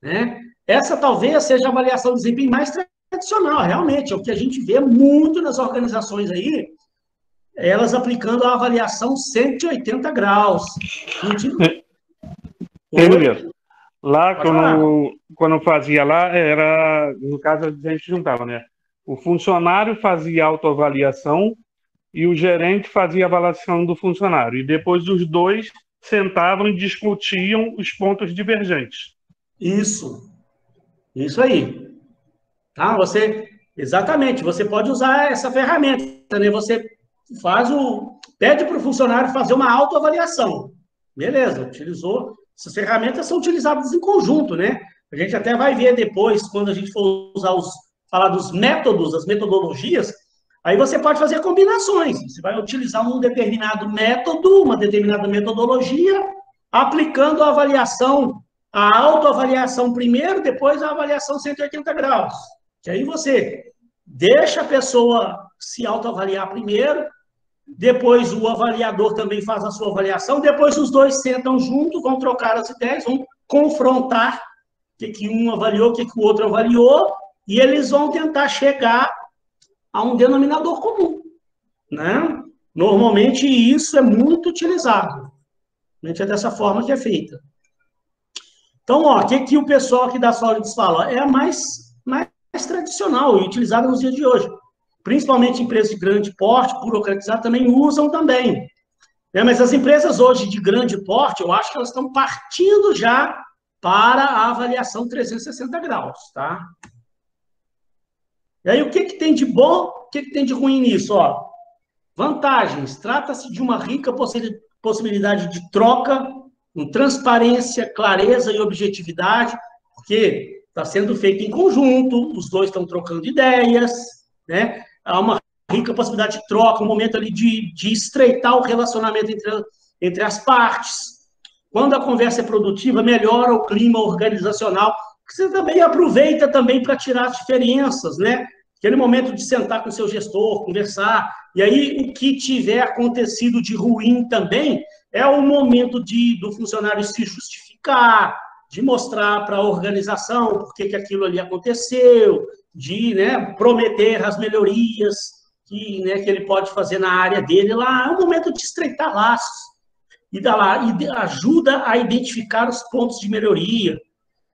né? Essa talvez seja a avaliação de desempenho mais tradicional, realmente, é o que a gente vê muito nas organizações aí, elas aplicando a avaliação 180 graus. Tem mesmo. Lá, quando fazia lá, era, no caso, a gente juntava, né? O funcionário fazia autoavaliação e o gerente fazia a avaliação do funcionário. E depois os dois sentavam e discutiam os pontos divergentes. Isso aí. Tá? Exatamente, você pode usar essa ferramenta, né? Você pede para o funcionário fazer uma autoavaliação. Beleza, utilizou. Essas ferramentas são utilizadas em conjunto, né? A gente até vai ver depois, quando a gente for falar dos métodos, das metodologias, aí você pode fazer combinações. Você vai utilizar um determinado método, uma determinada metodologia, aplicando a autoavaliação primeiro, depois a avaliação 180 graus. Que aí você deixa a pessoa se autoavaliar primeiro, depois o avaliador também faz a sua avaliação, depois os dois sentam junto, vão trocar as ideias, vão confrontar o que um avaliou, o que o outro avaliou, e eles vão tentar chegar a um denominador comum, né? Normalmente isso é muito utilizado. Normalmente é dessa forma que é feita. Então, ó, o que o pessoal aqui da Solids fala? É a mais tradicional e utilizada nos dias de hoje. Principalmente empresas de grande porte, burocratizadas, também usam também. Né? Mas as empresas hoje de grande porte, eu acho que elas estão partindo já para a avaliação 360 graus, tá? E aí, o que tem de bom, o que tem de ruim nisso? Ó, vantagens. Trata-se de uma rica possibilidade de troca, com transparência, clareza e objetividade, porque está sendo feito em conjunto, os dois estão trocando ideias, né? Há uma rica possibilidade de troca, um momento ali de estreitar o relacionamento entre as partes. Quando a conversa é produtiva, melhora o clima organizacional, você também aproveita também para tirar as diferenças, né? Aquele momento de sentar com o seu gestor, conversar, e aí o que tiver acontecido de ruim também é o momento do funcionário se justificar, de mostrar para a organização por que aquilo ali aconteceu, de, né, prometer as melhorias que ele pode fazer na área dele lá. É um momento de estreitar laços e ajuda a identificar os pontos de melhoria,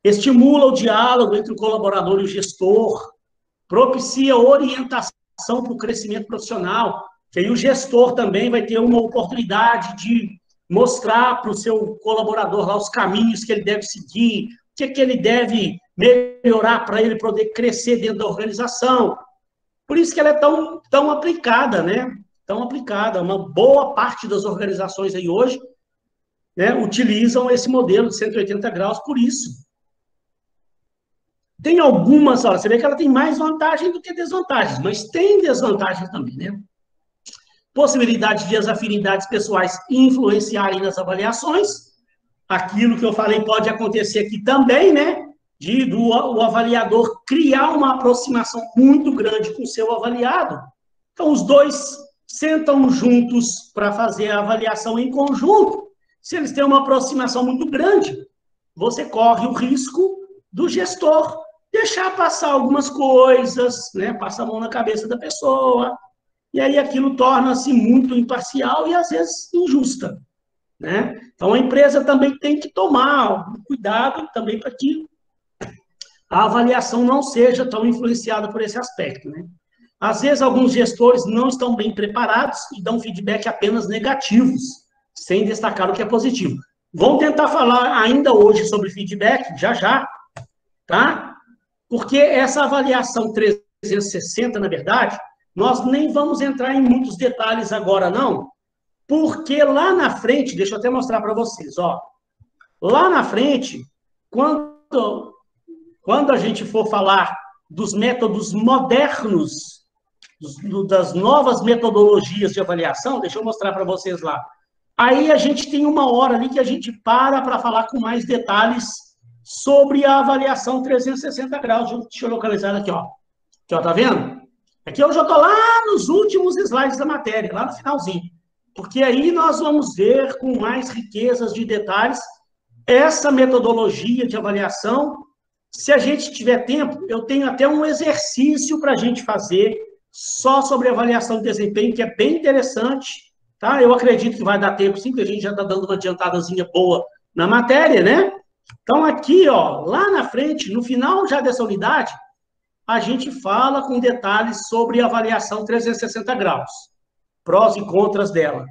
estimula o diálogo entre o colaborador e o gestor, propicia orientação para o crescimento profissional, que aí o gestor também vai ter uma oportunidade de mostrar para o seu colaborador lá os caminhos que ele deve seguir, o que ele deve melhorar para ele poder crescer dentro da organização. Por isso que ela é tão aplicada, né? Tão aplicada. Uma boa parte das organizações aí hoje, né, utilizam esse modelo de 180 graus por isso. Tem algumas, olha, você vê que ela tem mais vantagem do que desvantagens, mas tem desvantagens também, né? Possibilidade de as afinidades pessoais influenciarem nas avaliações. Aquilo que eu falei pode acontecer aqui também, né? O avaliador criar uma aproximação muito grande com o seu avaliado. Então, os dois sentam juntos para fazer a avaliação em conjunto. Se eles têm uma aproximação muito grande, você corre o risco do gestor deixar passar algumas coisas, né? Passa a mão na cabeça da pessoa, e aí aquilo torna-se muito imparcial e, às vezes, injusta, né? Então, a empresa também tem que tomar cuidado também para que a avaliação não seja tão influenciada por esse aspecto, né? Às vezes, alguns gestores não estão bem preparados e dão feedback apenas negativos, sem destacar o que é positivo. Vamos tentar falar ainda hoje sobre feedback, já, tá? Porque essa avaliação 360 360, na verdade, nós nem vamos entrar em muitos detalhes agora, não, porque lá na frente, deixa eu até mostrar para vocês, ó, lá na frente, quando a gente for falar dos métodos modernos, das novas metodologias de avaliação, deixa eu mostrar para vocês lá. Aí a gente tem uma hora ali que a gente para falar com mais detalhes sobre a avaliação 360 graus. Deixa eu localizar aqui, ó. Aqui, ó, tá vendo? Aqui eu já estou lá nos últimos slides da matéria, lá no finalzinho. Porque aí nós vamos ver com mais riquezas de detalhes essa metodologia de avaliação. Se a gente tiver tempo, eu tenho até um exercício para a gente fazer só sobre avaliação de desempenho, que é bem interessante, tá? Eu acredito que vai dar tempo, sim, porque a gente já está dando uma adiantadazinha boa na matéria, né? Então, aqui, ó, lá na frente, no final já dessa unidade, a gente fala com detalhes sobre a avaliação 360 graus, prós e contras dela.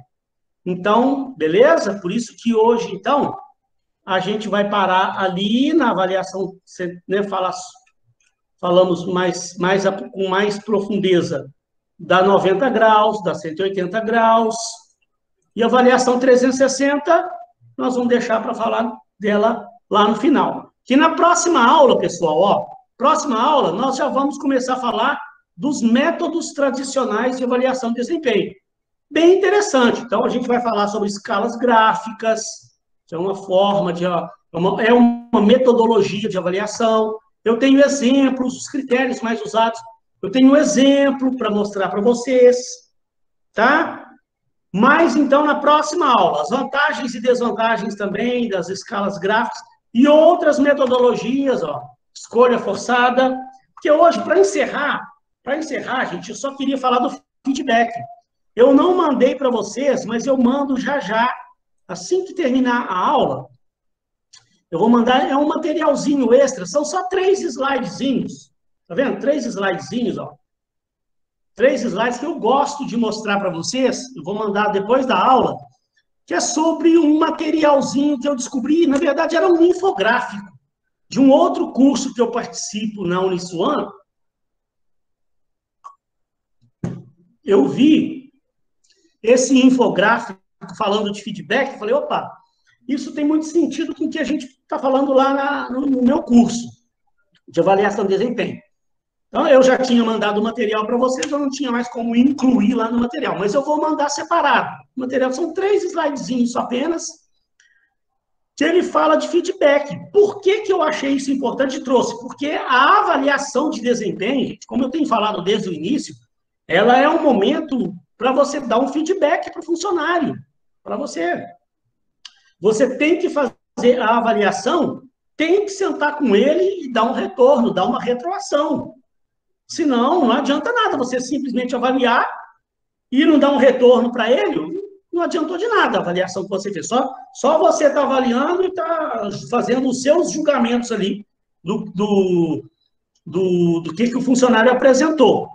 Então, beleza? Por isso que hoje, então, a gente vai parar ali na avaliação, né, falamos com mais profundeza da 90 graus, da 180 graus, e a avaliação 360, nós vamos deixar para falar dela lá no final. Que na próxima aula, pessoal, ó, próxima aula, nós já vamos começar a falar dos métodos tradicionais de avaliação de desempenho. Bem interessante. Então, a gente vai falar sobre escalas gráficas, que é uma forma de... é uma metodologia de avaliação. Eu tenho exemplos, os critérios mais usados. Eu tenho um exemplo para mostrar para vocês, tá? Mas, então, na próxima aula, as vantagens e desvantagens também das escalas gráficas e outras metodologias, ó, escolha forçada. Porque hoje, para encerrar, gente, eu só queria falar do feedback. Eu não mandei para vocês, mas eu mando já já. Assim que terminar a aula, eu vou mandar, é um materialzinho extra, são só 3 slidezinhos, tá vendo? 3 slidezinhos, ó. 3 slides que eu gosto de mostrar para vocês, eu vou mandar depois da aula, que é sobre um materialzinho que eu descobri, na verdade era um infográfico, de um outro curso que eu participo na Uniswan. Eu vi esse infográfico falando de feedback, eu falei, opa, isso tem muito sentido com o que a gente está falando lá no meu curso de avaliação de desempenho. Então, eu já tinha mandado o material para vocês, eu não tinha mais como incluir lá no material, mas eu vou mandar separado. O material são 3 slidezinhos apenas, que ele fala de feedback. Por que eu achei isso importante e trouxe? Porque a avaliação de desempenho, como eu tenho falado desde o início, ela é um momento para você dar um feedback para o funcionário, para você. Você tem que fazer a avaliação, tem que sentar com ele e dar um retorno, dar uma retroação. Senão, não adianta nada você simplesmente avaliar e não dar um retorno para ele, não adiantou de nada a avaliação que você fez. Só você está avaliando e está fazendo os seus julgamentos ali do que o funcionário apresentou,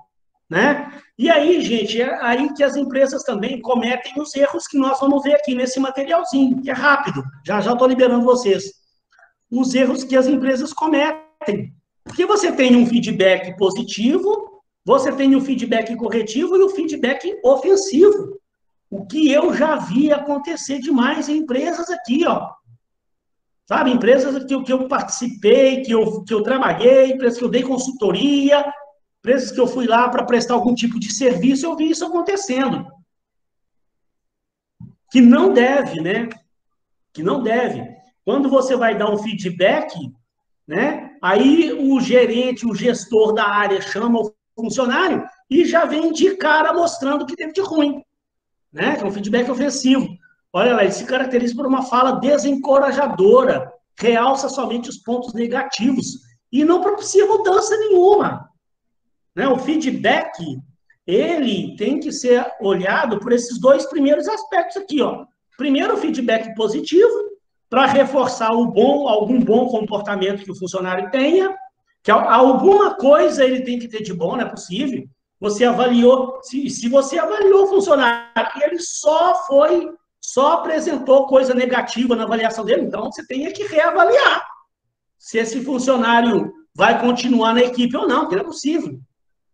né? E aí, gente, é aí que as empresas também cometem os erros que nós vamos ver aqui nesse materialzinho, que é rápido, já estou liberando vocês. Os erros que as empresas cometem. Porque você tem um feedback positivo, você tem um feedback corretivo e o feedback ofensivo. O que eu já vi acontecer demais em empresas aqui, ó. Sabe, empresas que eu participei, que eu trabalhei, empresas que eu dei consultoria, empresas que eu fui lá para prestar algum tipo de serviço, eu vi isso acontecendo. Que não deve, né? Que não deve. Quando você vai dar um feedback, né? Aí o gerente, o gestor da área chama o funcionário e já vem de cara mostrando o que teve de ruim, né? Que é um feedback ofensivo. Olha lá, ele se caracteriza por uma fala desencorajadora, realça somente os pontos negativos e não propicia mudança nenhuma. Né? O feedback, ele tem que ser olhado por esses 2 primeiros aspectos aqui, ó. Primeiro, o feedback positivo, para reforçar algum bom comportamento que o funcionário tenha, que alguma coisa ele tem que ter de bom, não é possível. Você avaliou, se você avaliou o funcionário e ele só apresentou coisa negativa na avaliação dele, então você tem que reavaliar se esse funcionário vai continuar na equipe ou não, porque não é possível.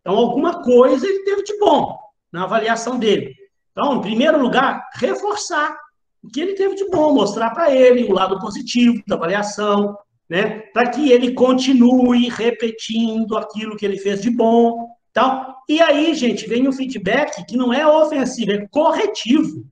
Então, alguma coisa ele teve de bom na avaliação dele. Então, em primeiro lugar, reforçar o que ele teve de bom, mostrar para ele o lado positivo da avaliação, né? Para que ele continue repetindo aquilo que ele fez de bom. Tal. E aí, gente, vem um feedback que não é ofensivo, é corretivo,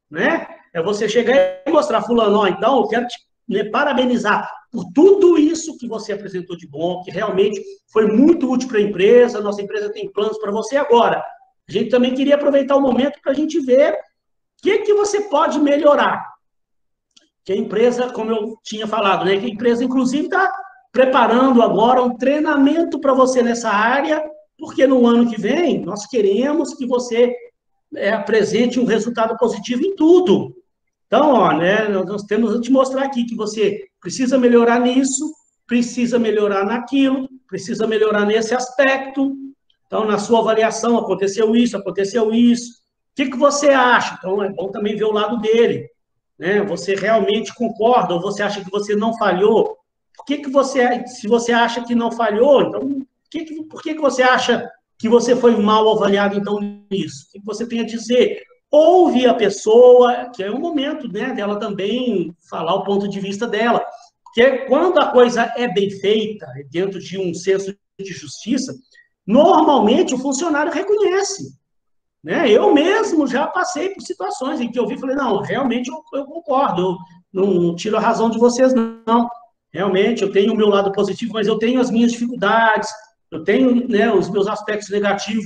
né? É você chegar e mostrar, fulano, ó, então eu quero te, né, parabenizar por tudo isso que você apresentou de bom, que realmente foi muito útil para a empresa, nossa empresa tem planos para você agora. A gente também queria aproveitar o momento para a gente ver o que você pode melhorar. Que a empresa, como eu tinha falado, né, que a empresa, inclusive, está preparando agora um treinamento para você nessa área, porque no ano que vem nós queremos que você apresente um resultado positivo em tudo. Então, ó, né, nós temos que te mostrar aqui que você precisa melhorar nisso, precisa melhorar naquilo, precisa melhorar nesse aspecto. Então, na sua avaliação, aconteceu isso. O que você acha? Então, é bom também ver o lado dele. Né? Você realmente concorda ou você acha que você não falhou? Se você acha que não falhou, então, por que você acha que você foi mal avaliado, então, nisso? O que você tem a dizer? Ouve a pessoa, que é o momento, né, dela também falar o ponto de vista dela. Porque quando a coisa é bem feita, dentro de um senso de justiça, normalmente o funcionário reconhece. Né? Eu mesmo já passei por situações em que eu vi e falei, não, realmente eu concordo, eu não tiro a razão de vocês, não. Realmente, eu tenho o meu lado positivo, mas eu tenho as minhas dificuldades, eu tenho, né, os meus aspectos negativos,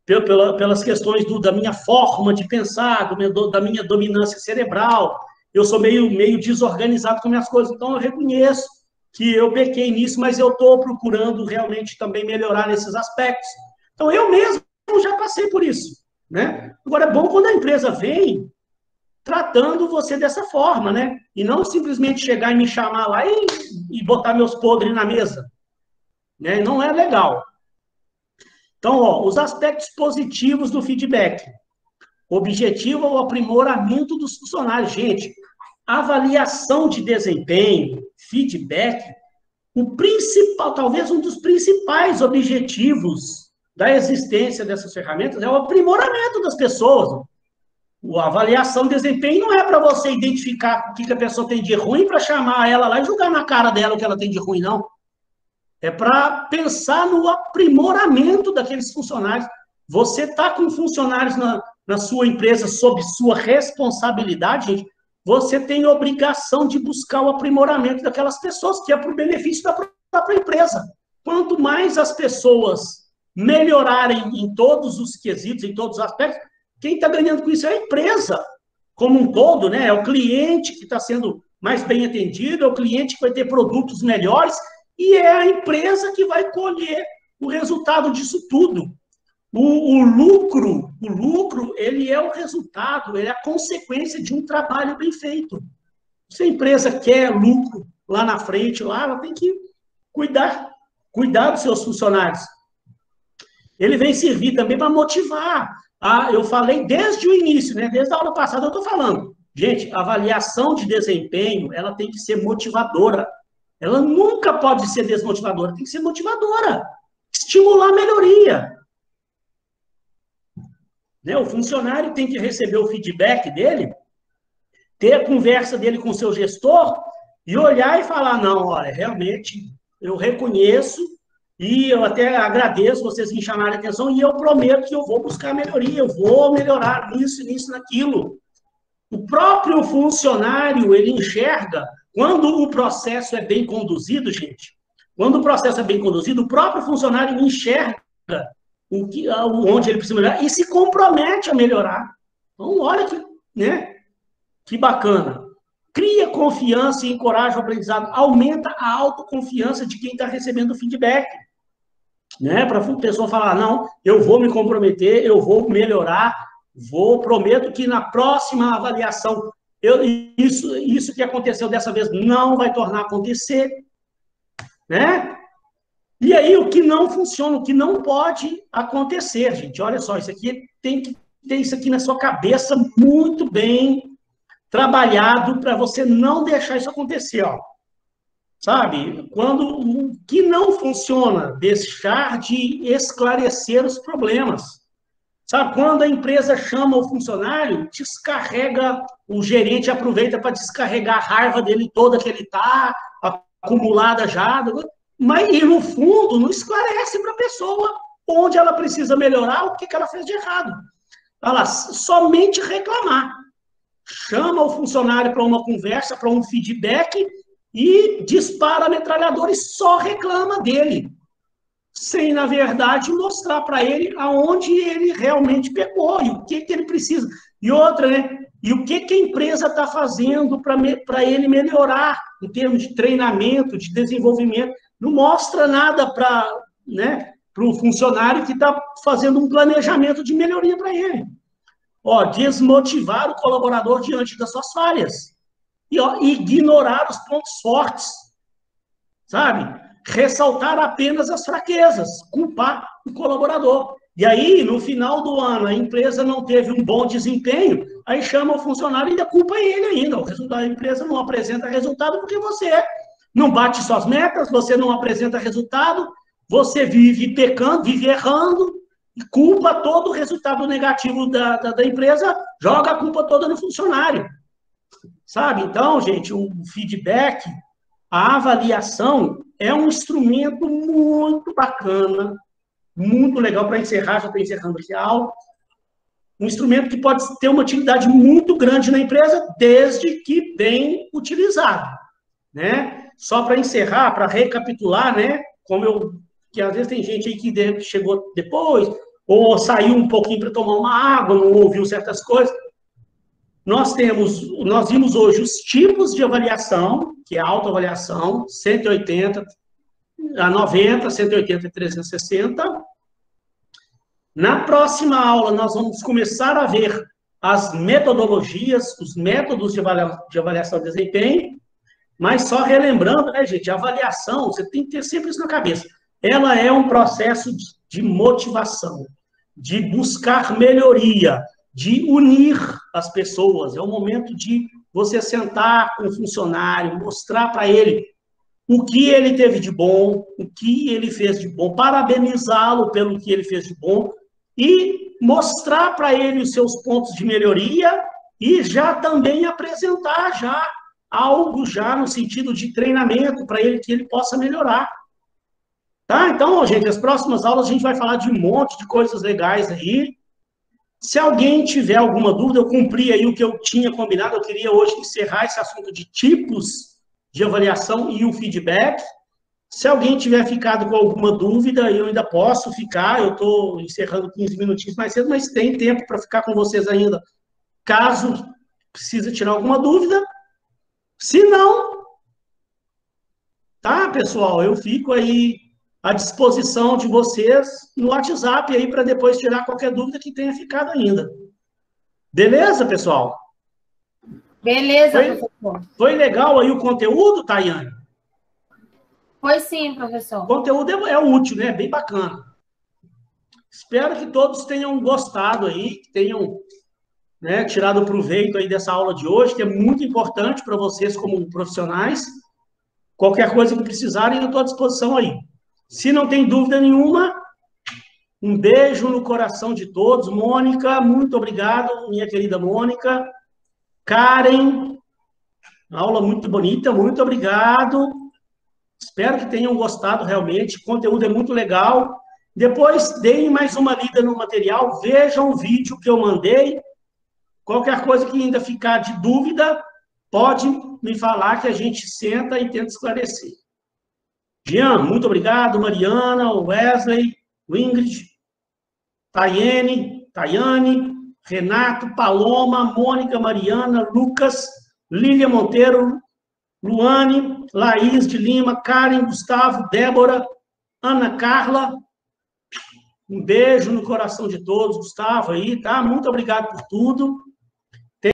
pelas questões da minha forma de pensar, da minha dominância cerebral, eu sou meio desorganizado com minhas coisas, então eu reconheço que eu pequei nisso, mas eu estou procurando realmente também melhorar nesses aspectos. Então, eu mesmo já passei por isso, né? Agora, é bom quando a empresa vem tratando você dessa forma, né? E não simplesmente chegar e me chamar lá e botar meus podres na mesa, né? Não é legal. Então, ó, os aspectos positivos do feedback. O objetivo é o aprimoramento dos funcionários. Gente, avaliação de desempenho, feedback, o principal, talvez um dos principais objetivos da existência dessas ferramentas é o aprimoramento das pessoas. A avaliação de desempenho não é para você identificar o que a pessoa tem de ruim para chamar ela lá e jogar na cara dela o que ela tem de ruim, não. É para pensar no aprimoramento daqueles funcionários. Você está com funcionários na sua empresa sob sua responsabilidade, gente, você tem obrigação de buscar o aprimoramento daquelas pessoas, que é para o benefício da própria empresa. Quanto mais as pessoas melhorarem em todos os quesitos, em todos os aspectos, quem está ganhando com isso é a empresa como um todo, né? É o cliente que está sendo mais bem atendido, é o cliente que vai ter produtos melhores, e é a empresa que vai colher o resultado disso tudo. O lucro, ele é o resultado, ele é a consequência de um trabalho bem feito. Se a empresa quer lucro lá na frente, ela tem que cuidar dos seus funcionários. Ele vem servir também para motivar. Eu falei desde o início, né? Desde a aula passada eu estou falando. Gente, a avaliação de desempenho, ela tem que ser motivadora. Ela nunca pode ser desmotivadora, tem que ser motivadora. Estimular a melhoria. Né? O funcionário tem que receber o feedback dele, ter a conversa dele com o seu gestor e olhar e falar, não, olha, realmente eu reconheço e eu até agradeço vocês me chamarem a atenção e eu prometo que eu vou buscar melhoria, eu vou melhorar nisso, naquilo. O próprio funcionário, ele enxerga, quando o processo é bem conduzido, gente, quando o processo é bem conduzido, o próprio funcionário enxerga onde ele precisa melhorar e se compromete a melhorar. Então, olha que bacana. Cria confiança e encoraja o aprendizado, aumenta a autoconfiança de quem está recebendo o feedback. Né? Para a pessoa falar, não, eu vou me comprometer, eu vou melhorar, prometo que na próxima avaliação, isso que aconteceu dessa vez não vai tornar a acontecer. Né? E aí, o que não funciona, o que não pode acontecer, gente, olha só, isso aqui tem que ter isso aqui na sua cabeça muito bem trabalhado para você não deixar isso acontecer, ó. sabe? Quando o que não funciona, deixar de esclarecer os problemas. Sabe, quando a empresa chama o funcionário, descarrega, o gerente aproveita para descarregar a raiva dele toda que ele está, acumulada já, mas e no fundo não esclarece para a pessoa onde ela precisa melhorar, o que ela fez de errado. Ela somente reclamar. Chama o funcionário para uma conversa, para um feedback e dispara a metralhadora e só reclama dele, sem, na verdade, mostrar para ele aonde ele realmente pecou e o que ele precisa. E outra, né? E o que a empresa está fazendo para ele melhorar, em termos de treinamento, de desenvolvimento. Não mostra nada para, né, o funcionário que está fazendo um planejamento de melhoria para ele. Ó, desmotivar o colaborador diante das suas falhas. E ó, ignorar os pontos fortes, sabe? Ressaltar apenas as fraquezas, culpar o colaborador. E aí, no final do ano, a empresa não teve um bom desempenho, aí chama o funcionário e ainda culpa ele ainda. A empresa não apresenta resultado porque você não bate suas metas, você não apresenta resultado, você vive pecando, vive errando, e culpa todo o resultado negativo da empresa, joga a culpa toda no funcionário. Sabe? Então, gente, o feedback, a avaliação é um instrumento muito bacana, muito legal para encerrar, já estou encerrando aqui a aula, um instrumento que pode ter uma utilidade muito grande na empresa, desde que bem utilizado, né? Só para encerrar, para recapitular, né? Que às vezes tem gente aí que chegou depois, ou saiu um pouquinho para tomar uma água, não ouviu certas coisas. Nós vimos hoje os tipos de avaliação, que é a autoavaliação, 180, a 90, 180 e 360. Na próxima aula, nós vamos começar a ver as metodologias, os métodos de avaliação de desempenho, mas só relembrando, né, gente, a avaliação, você tem que ter sempre isso na cabeça, ela é um processo de motivação, de buscar melhoria, de unir as pessoas. É o momento de você sentar com o funcionário, mostrar para ele o que ele teve de bom, o que ele fez de bom, parabenizá-lo pelo que ele fez de bom e mostrar para ele os seus pontos de melhoria e já também apresentar já algo já no sentido de treinamento para ele que ele possa melhorar. Tá? Então, gente, as próximas aulas a gente vai falar de um monte de coisas legais aí. Se alguém tiver alguma dúvida, eu cumpri aí o que eu tinha combinado, eu queria hoje encerrar esse assunto de tipos de avaliação e o feedback. Se alguém tiver ficado com alguma dúvida, eu ainda posso ficar, eu estou encerrando 15 minutinhos mais cedo, mas tem tempo para ficar com vocês ainda, caso precise tirar alguma dúvida. Se não, tá, pessoal, eu fico aí à disposição de vocês no WhatsApp aí para depois tirar qualquer dúvida que tenha ficado ainda. Beleza, pessoal? Beleza, professor. Foi legal aí o conteúdo, Tayane? Foi sim, professor. O conteúdo é útil, né? Bem bacana. Espero que todos tenham gostado aí, que tenham, né, tirado proveito aí dessa aula de hoje, que é muito importante para vocês como profissionais. Qualquer coisa que precisarem, eu estou à disposição aí. Se não tem dúvida nenhuma, um beijo no coração de todos. Mônica, muito obrigado, minha querida Mônica. Karen, aula muito bonita, muito obrigado. Espero que tenham gostado realmente, o conteúdo é muito legal. Depois, deem mais uma lida no material, vejam o vídeo que eu mandei. Qualquer coisa que ainda ficar de dúvida, pode me falar que a gente senta e tenta esclarecer. Jean, muito obrigado. Mariana, Wesley, Ingrid, Tayane, Renato, Paloma, Mônica, Mariana, Lucas, Lília Monteiro, Luane, Laís de Lima, Karen, Gustavo, Débora, Ana Carla. Um beijo no coração de todos, Gustavo aí, tá? Muito obrigado por tudo.